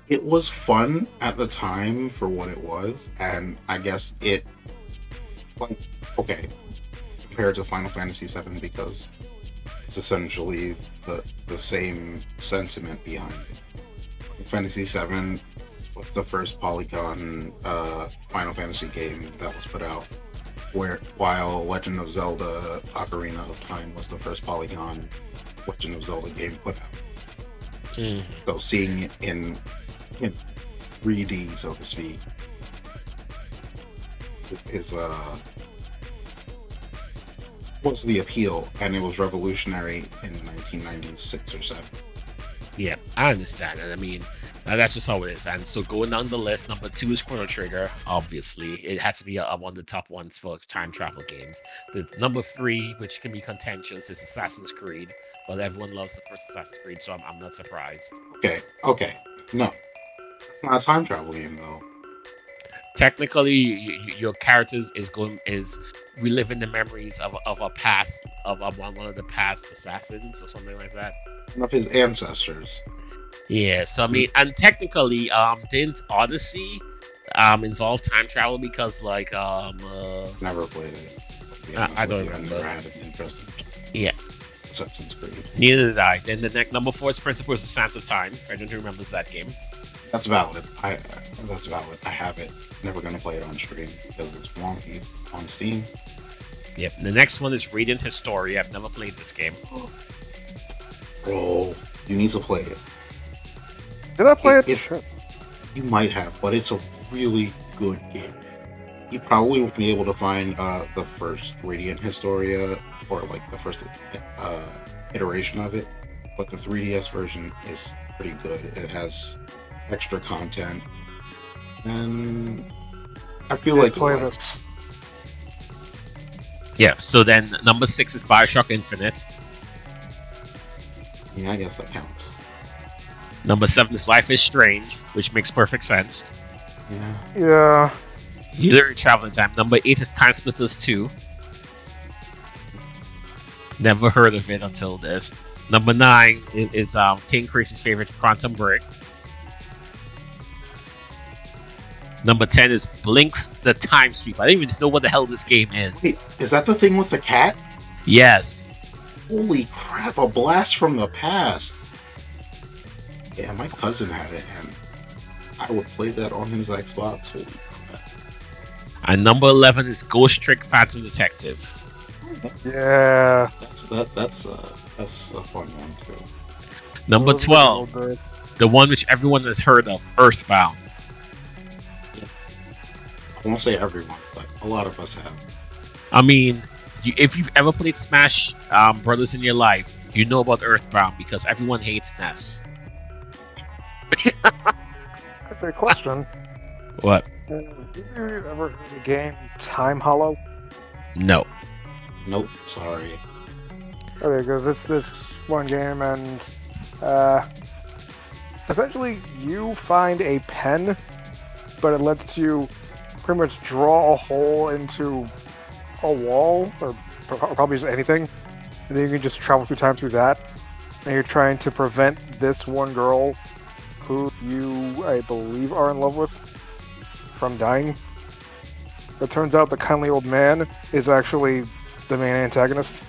It was fun at the time for what it was, and I guess it, like, okay, compared to Final Fantasy VII, because it's essentially the same sentiment behind it. Fantasy VII was the first polygon Final Fantasy game that was put out, while Legend of Zelda Ocarina of Time was the first polygon Legend of Zelda game put out. So seeing it in 3D, so to speak, was the appeal, and it was revolutionary in 1996 or 7. Yeah, I understand, and I mean that's just how it is. And so going down the list, #2 is Chrono Trigger. Obviously, it has to be one of the top ones for time travel games. The #3, which can be contentious, is Assassin's Creed, but everyone loves the first Assassin's Creed, so I'm not surprised. Okay, no, it's not a time travel game though. Technically, your character is reliving the memories of a past of one of the past assassins or something like that. One of his ancestors. Yeah, so I mean, and technically, didn't Odyssey involve time travel? Because like Never played it. I don't remember. I never had an interest in Assassin's Creed. Neither did I. Then the next #4 is Principles of Sands of Time. I don't remember that game. That's valid. That's valid. I have it. Never gonna play it on stream because it's wonky on Steam. Yep. The next one is Radiant Historia. I've never played this game. Bro, you need to play it. Did I play it? You might have, but it's a really good game. You probably won't be able to find the first Radiant Historia or like the first iteration of it, but the 3DS version is pretty good. It has extra content, and I feel like play you'll like this. Yeah. So then number 6 is Bioshock Infinite. it. Yeah, I guess that counts. Number 7 is Life is Strange, which makes perfect sense. Yeah. Yeah. You literally travel in time. Number 8 is Time Splitters 2. Never heard of it until this. Number 9 is King Chris's favorite, Quantum Break. Number 10 is Blinks the Time Sweep. I don't even know what the hell this game is. Wait, is that the thing with the cat? Yes. Holy crap, a blast from the past. Yeah, my cousin had it, and I would play that on his Xbox. Holy crap. And number 11 is Ghost Trick Phantom Detective. Yeah. That's a fun one too. Number Those are 12, good. the one which everyone has heard of, Earthbound. I won't say everyone, but a lot of us have. I mean, if you've ever played Smash Brothers in your life, you know about Earthbound because everyone hates Ness. That's a question. What? Have you ever heard of the game Time Hollow? No. Nope, sorry. Okay, because it's this one game, and essentially you find a pen, but it lets you pretty much draw a hole into a wall, or probably just anything, and then you can just travel through time through that. And you're trying to prevent this one girl, who you, I believe, are in love with, from dying. It turns out the kindly old man is actually the main antagonist.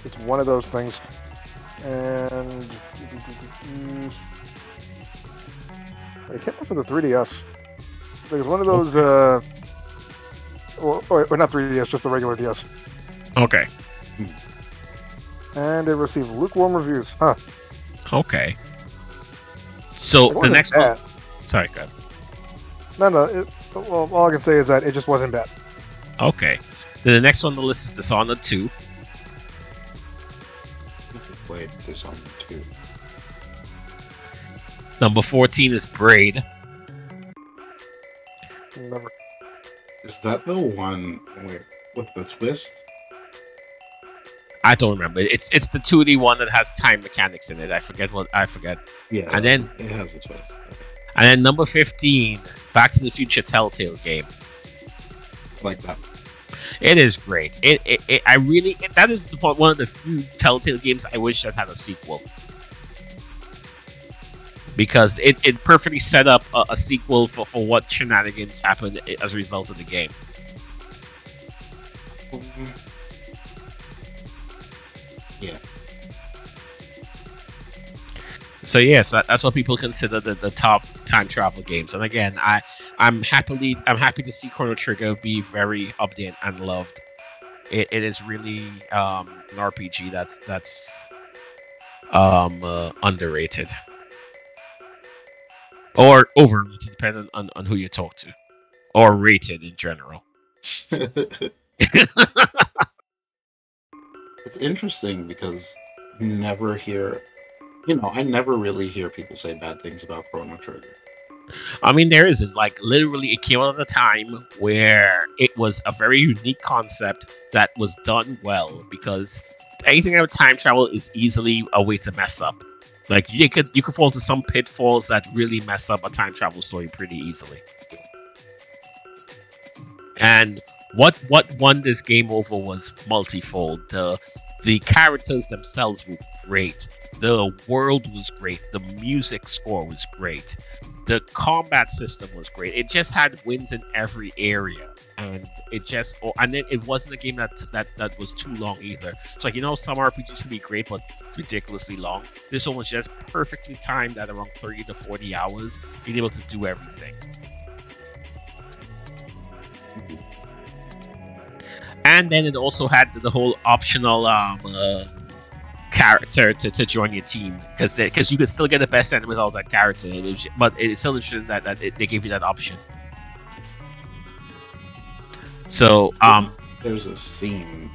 It's one of those things. And it came out for the 3DS. There's one of those, or not 3DS, just the regular DS. Okay. And it received lukewarm reviews. Huh. Okay. So It the wasn't next bad. one. Sorry, go ahead. No. Well, all I can say is that it just wasn't bad. Okay. Then the next one on the list is Dishonored 2. I played Dishonored 2. Number 14 is Braid. Never. Is that the one with the twist? I don't remember. It's the 2D one that has time mechanics in it. I forget. Yeah. And then it has a twist. And then number 15, Back to the Future Telltale game. Like that. It is great. That is one of the few Telltale games I wish that had a sequel. Because it perfectly set up a sequel for what shenanigans happened as a result of the game. Yeah. So yes, that's what people consider the top time travel games. And again, I'm happy to see Chrono Trigger be very updated and loved. It is really an RPG that's underrated or overrated, depending on who you talk to, or rated in general. It's interesting because I never really hear people say bad things about Chrono Trigger. I mean, there isn't. Like, literally, it came out at a time where it was a very unique concept that was done well, because anything about time travel is easily a way to mess up. Like, you could fall into some pitfalls that really mess up a time travel story pretty easily. And what won this game over was multifold. The characters themselves were great. The world was great. The music score was great. The combat system was great. It just had wins in every area, and then it wasn't a game that was too long either. It's like, some RPGs can be great but ridiculously long. This one was just perfectly timed at around 30 to 40 hours, being able to do everything. And then it also had the whole optional character to join your team, because you could still get the best end without that character. But it's still interesting that they gave you that option. So there's a scene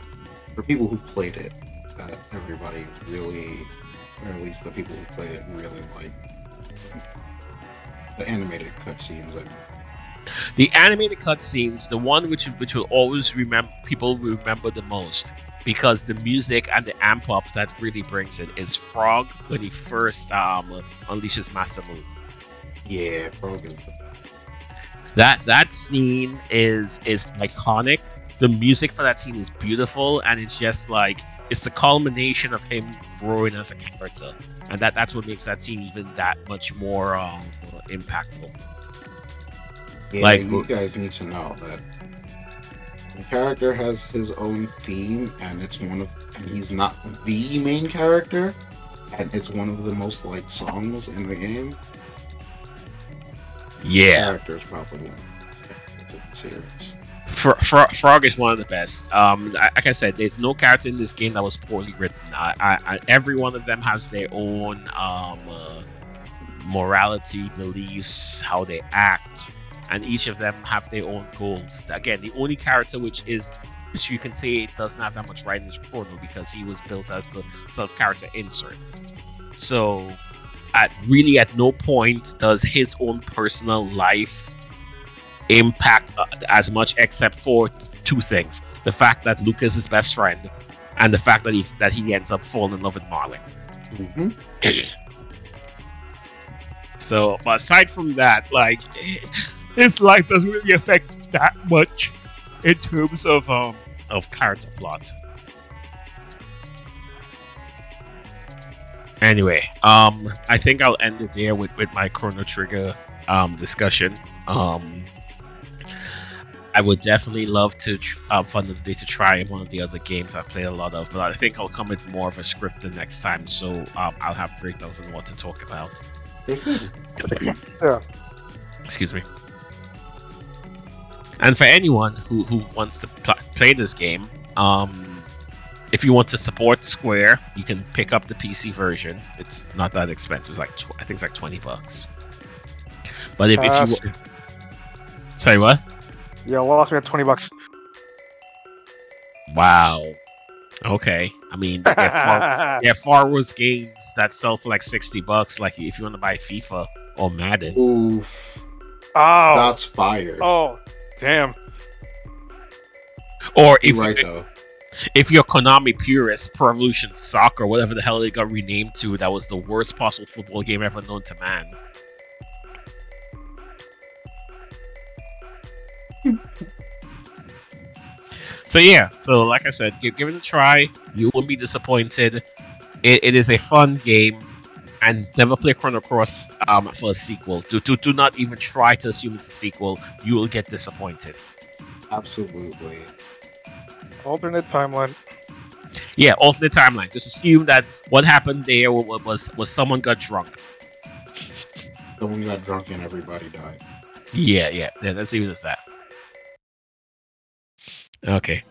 for people who've played it that everybody really, or at least the people who played it really like. The animated cutscenes. The animated cutscenes, the one which will always people remember the most, because the music and the amp up that really brings it, is Frog when he first unleashes Master Move. Yeah, Frog is the best. That scene is iconic. The music for that scene is beautiful, and it's just like, it's the culmination of him growing as a character, and that's what makes that scene even that much more impactful. Yeah, like, you guys need to know that the character has his own theme, and he's not the main character, and it's one of the most liked songs in the game. Yeah, the character is probably one of the series. Frog is one of the best. Like I said, there's no character in this game that was poorly written. Every one of them has their own morality, beliefs, how they act, and each of them have their own goals. Again, the only character which you can say doesn't have that much writing is Chrono, because he was built as the self-character insert. So, at no point does his own personal life impact as much, except for two things: the fact that Luke is his best friend, and the fact that he ends up falling in love with Marley. Mm-hmm. So, but aside from that, like, his life doesn't really affect that much in terms of character plot. Anyway, I think I'll end it there with my Chrono Trigger discussion. I would definitely love to fun of the day to try one of the other games I've played a lot of, but I think I'll come with more of a script the next time, so I'll have breakdowns on what to talk about. Yeah. Excuse me. And for anyone who wants to play this game, if you want to support Square, you can pick up the PC version. It's not that expensive. It's I think it's like $20. But if you sorry, what? Yeah, lost me at $20. Wow. Okay. I mean, there are far worse games that sell for like $60. Like if you want to buy FIFA or Madden. Oof. Oh, that's fire. Oh, damn. Or if though. If you're Konami purist, Pro Evolution Soccer, whatever the hell it got renamed to, that was the worst possible football game ever known to man. So yeah, like I said, give it a try. You won't be disappointed. It is a fun game, and never play Chrono Cross for a sequel. Do not even try to assume it's a sequel. You will get disappointed. Absolutely. Alternate timeline. Yeah, alternate timeline. Just assume that what happened there was someone got drunk. Someone got drunk and everybody died. Yeah. Let's leave it as that. Okay.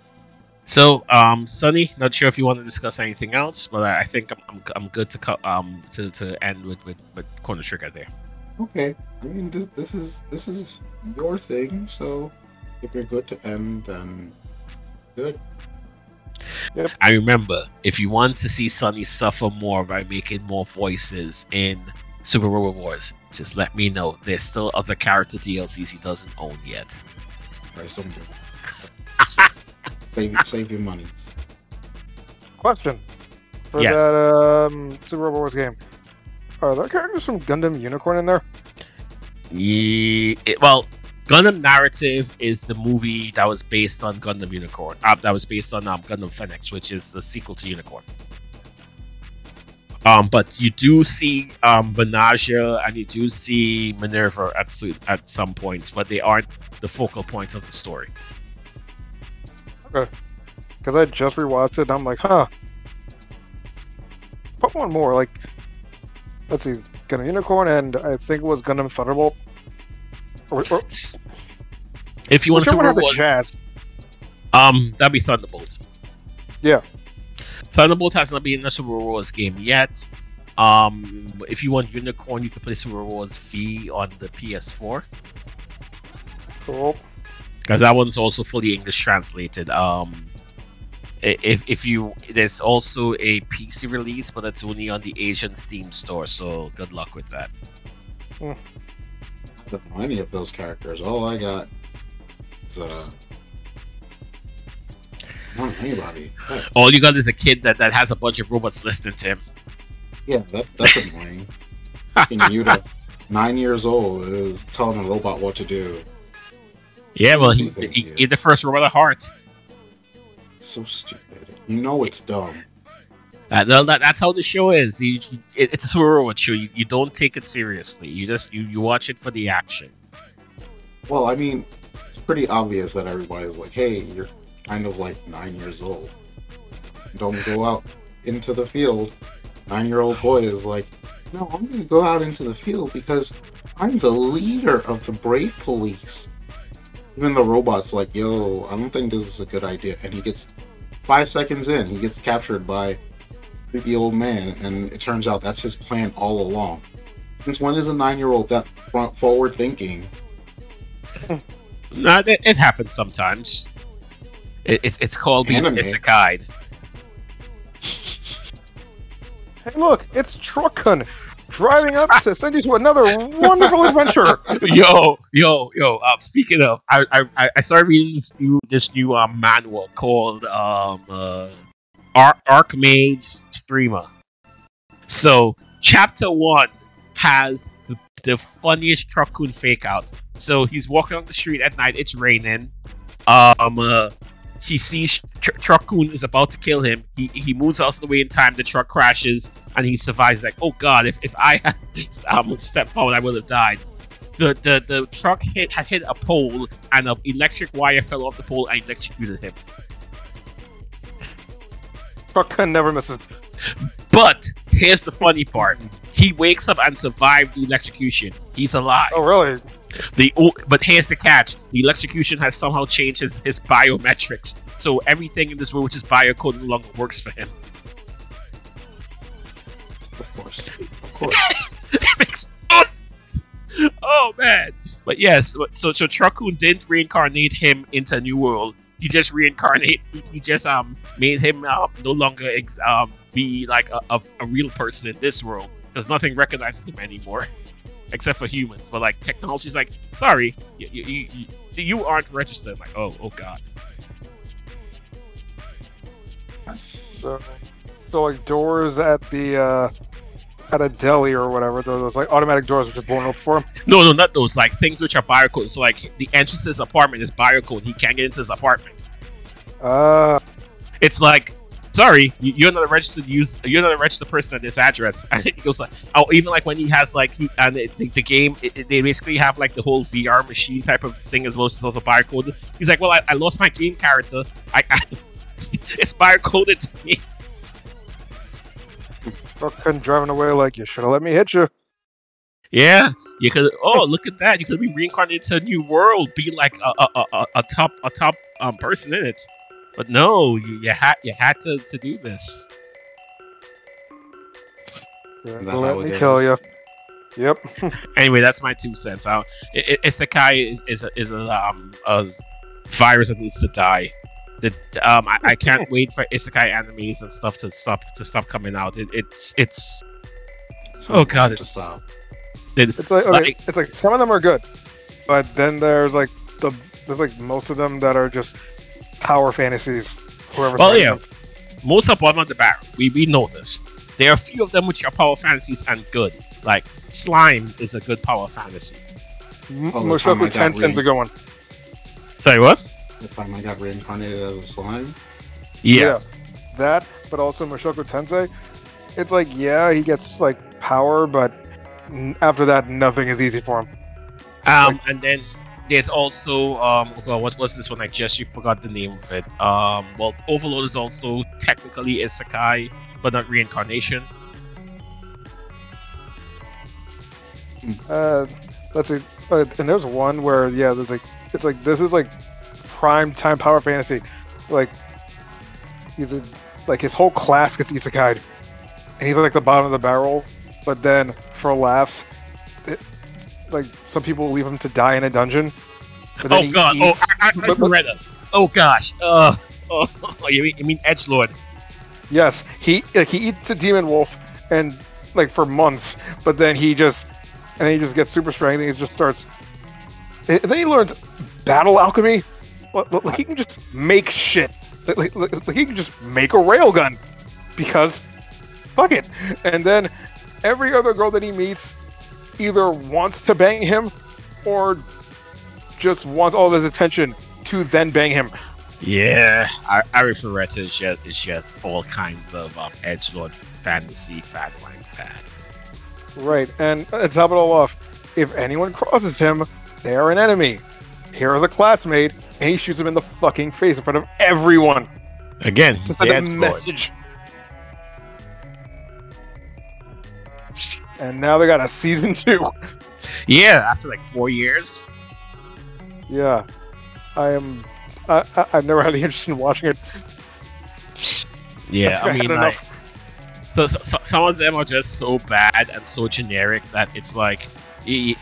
So, Sonny, not sure if you want to discuss anything else, but I think I'm good to end with Chrono Trigger there. Okay. I mean, this is your thing, so if you're good to end, then good. Yep. I remember, if you want to see Sonny suffer more by making more voices in Super Robot Wars, just let me know. There's still other character DLCs he doesn't own yet. Right, save your monies. Question for Yes. that Super Robot Wars game: are there characters from Gundam Unicorn in there? Well, Gundam Narrative is the movie that was based on Gundam Unicorn. That was based on Gundam Phoenix, which is the sequel to Unicorn. But you do see Vanaja and you do see Minerva at some points, but they aren't the focal points of the story. Okay. Because I just rewatched it and I'm like, huh. Put one more, like, let's see, Gundam Unicorn and I think it was Gundam Thunderbolt. Or If you want to whichever one had the Wars, jazz. that'd be Thunderbolt. Yeah. Thunderbolt has not been in a Super Wars game yet. If you want Unicorn, you can play Super Wars V on the PS4. Cool. because that one's also fully English translated. If you there's also a PC release, but it's only on the Asian Steam store. So good luck with that. I don't know any of those characters. All I got is not anybody. Heck. All you got is a kid that has a bunch of robots listening to him. Yeah, that's annoying. Yuta, 9 years old, is telling a robot what to do. Yeah, well, he is. gave the first robot a heart. It's so stupid. You know it's dumb. That's how the show is. It's a super robot show. You don't take it seriously. You watch it for the action. Well, I mean, it's pretty obvious that everybody's like, hey, you're kind of like 9 years old. Don't go out into the field. 9-year-old boy is like, no, I'm going to go out into the field because I'm the leader of the Brave Police. Even the robot's like, yo, I don't think this is a good idea. And he gets 5 seconds in, he gets captured by a creepy old man, and it turns out that's his plan all along. Since when is a 9-year-old that forward thinking? No, it happens sometimes. It's called being isekai. Hey, look, it's Truckun driving up to send you to another wonderful adventure. Yo. Speaking of, I started reading this new manual called Archmage Streamer. So chapter 1 has the funniest Truckun fake out. So he's walking on the street at night. It's raining. He sees Truckun is about to kill him. He moves out of the way in time. The truck crashes, and he survives. Like, oh god, if I had stepped forward, I would have died. The truck had hit a pole, and an electric wire fell off the pole and electrocuted him. Truckun never misses. But here's the funny part: he wakes up and survived the electrocution. He's alive. Oh, really? But here's the catch: the electrocution has somehow changed his biometrics, so everything in this world which is biocode no longer works for him. Of course. It makes no sense. Oh man! But yes, so Truckun didn't reincarnate him into a new world. He just He just made him no longer be like a real person in this world, because nothing recognizes him anymore. Except for humans, but like technology's like, sorry, you aren't registered. Like, oh god. So like doors at the at a deli or whatever, those like automatic doors are just blown open for him. No, not those. Like things which are biocode. So like the entrance to his apartment is biocode. He can't get into his apartment. It's like, sorry, you're not a registered you're not a registered person at this address. And he goes like, oh, even like when he has like the game, they basically have like the whole VR machine type of thing as well as also barcode. He's like, well, I lost my game character. It's barcoded to me. Truckun driving away like, you should have let me hit you. Yeah, you could. Oh, look at that! You could be reincarnated to a new world, be like a top person in it. But no, you had to do this. Let me kill you. Yep. Anyway, that's my 2 cents. Isekai is a virus that needs to die. I can't wait for Isekai animes and stuff to stop coming out. It's oh god, it's like it's like some of them are good, but then there's like most of them that are just power fantasies. Well, yeah, most of them are the barrel. We know this. There are a few of them which are power fantasies and good. Like Slime is a good power fantasy. Mushoku Tensen's a good one. Sorry, what? The time I got reincarnated as a slime? Yes. Yeah, that, but also Mushoku Tensei. It's like, yeah, he gets like power, but after that, nothing is easy for him. And then there's also what's this one? I just forgot the name of it. Well, Overlord is also technically Isekai, but not reincarnation. Let's see. And there's one where there's like it's like this is like prime time power fantasy. Like like his whole class gets isekai'd, and he's like the bottom of the barrel. But then for laughs, like some people leave him to die in a dungeon, But then Oh god! Oh, I but- read it. Oh gosh! You mean Edgelord? yes, he eats a demon wolf and like for months, but then he just gets super strength and he just starts. And then he learns battle alchemy. Like he can just make shit. Like he can just make a railgun because fuck it. And then every other girl that he meets either wants to bang him or just wants all of his attention to then bang him. Yeah, I refer to it as just all kinds of edgelord fantasy fanwang pad. Right, and to top it all off, if anyone crosses him, they're an enemy. Here's a classmate, and he shoots him in the fucking face in front of everyone Again, to he's send the a edgelord. message. And now they got a season 2. Yeah, after like 4 years. Yeah, I've never had the interest in watching it. Yeah, I I've mean, had like, enough. so some of them are just so bad and so generic that it's like, you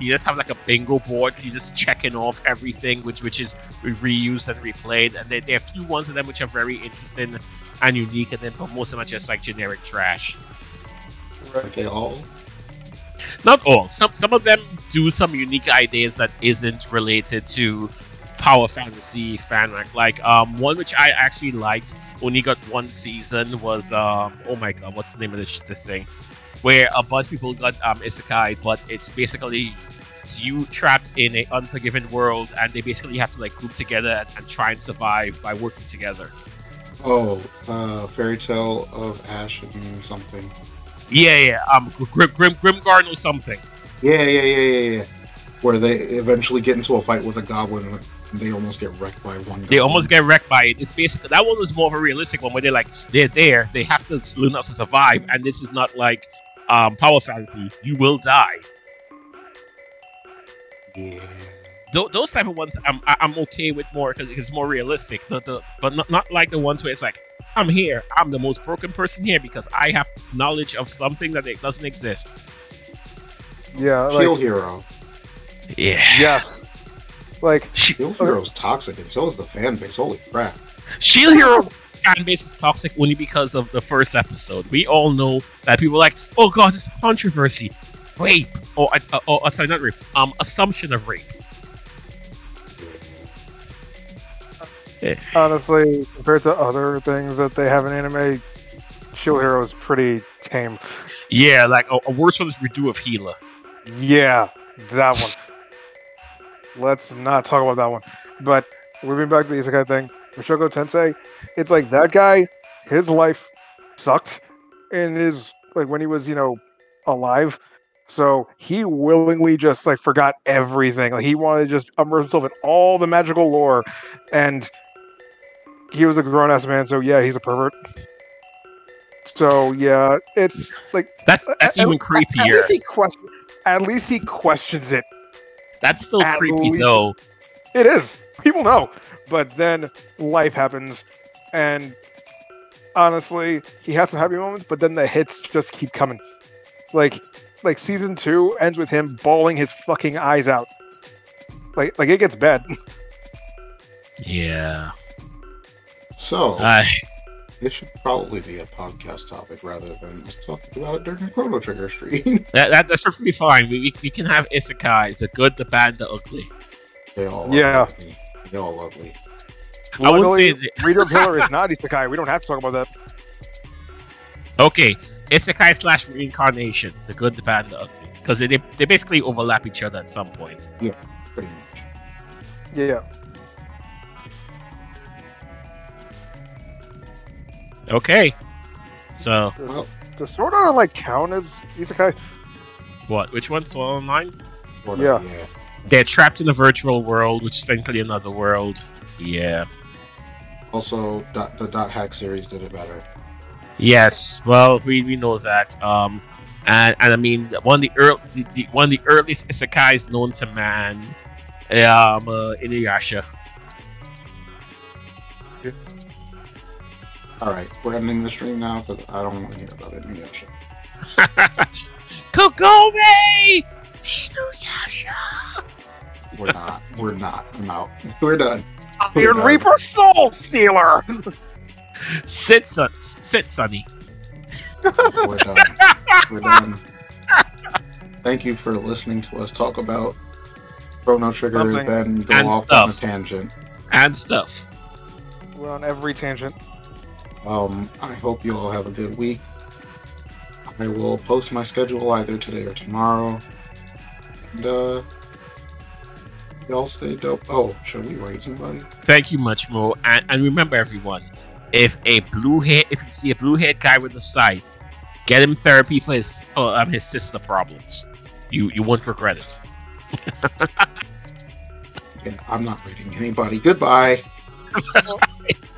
just have like a bingo board. You're just checking off everything which is reused and replayed, and there are a few ones of them which are very interesting and unique, and then but most of them are just like generic trash. Aren't they all? Not all. Some of them do some unique ideas that isn't related to power fantasy fan rank. Like one which I actually liked, only got 1 season, was oh my god, what's the name of this thing? Where a bunch of people got isekai, but it's basically you trapped in an unforgiven world, and they basically have to like group together and try and survive by working together. Oh, Fairy Tale of Ash and something. Yeah. Grimgarden or something. Yeah. Where they eventually get into a fight with a goblin, and they almost get wrecked by one goblin. They almost get wrecked by it. It's basically that one was more of a realistic one where they're there, they have to learn how to survive, and this is not like power fantasy. You will die. Yeah. Those type of ones I'm okay with more because it's more realistic. But not like the ones where it's like, I'm here, I'm the most broken person here because I have knowledge of something that it doesn't exist. Yeah, Shield Hero. Yeah. yes. Like, Shield Hero's toxic, and so is the fan base. Holy crap. Shield Hero fan base is toxic only because of the first episode. We all know that people are like, oh god, it's controversy, rape, or sorry, not rape, assumption of rape. honestly, compared to other things that they have in anime, Shield Hero is pretty tame. Yeah, like a worse one is Redo of Healer. Yeah, that one. Let's not talk about that one. But moving back to the isekai thing, Mushoku Tensei, it's like that guy, his life sucked in his, like, when he was, alive. So he willingly just, like, forgot everything. Like, he wanted to just immerse himself in all the magical lore. And he was a grown-ass man, so yeah, he's a pervert. So, yeah, it's, like... That's even creepier. At least he questions it. That's still At creepy, least- though. It is. People know. But then life happens, and honestly, he has some happy moments, but then the hits just keep coming. Like season 2 ends with him bawling his fucking eyes out. Like it gets bad. Yeah. So, I it should probably be a podcast topic rather than us talking about it during a Chrono Trigger stream. that's perfectly fine. We can have isekai, the good, the bad, the ugly. They all Yeah. love me. They all lovely. I wouldn't Luckily, say Reader Pillar is not isekai. We don't have to talk about that. okay, isekai / reincarnation, the good, the bad, the ugly, because they basically overlap each other at some point. Pretty much. Yeah. Okay, so Does Sword Art Online count as isekai? what? Which one? Sword Online? Sort Yeah. of, yeah. They're trapped in a virtual world, which is technically another world. Yeah. Also, the .hack series did it better. Yes. Well, we know that. And I mean, one of the earliest isekais known to man, Inuyasha. Alright, we're ending the stream now because I don't want to hear about it Inuyasha. Kogome! Inuyasha! We're not. We're not. I'm out. We're done. Iron Reaper Soul Stealer! Sit, Sonny. We're done. We're done. Thank you for listening to us talk about Chrono Trigger, Something. then go And off stuff. on a tangent. And stuff. We're on every tangent. I hope you all have a good week. I will post my schedule either today or tomorrow. And y'all stay dope. Oh, should we rate somebody? Thank you much, Mo. And remember, everyone, if you see a blue haired guy with a sight, get him therapy for his sister problems. You won't regret it. Yeah, I'm not rating anybody. Goodbye.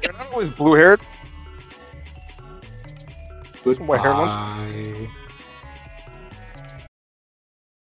You're not always blue haired. Goodbye. White-haired ones?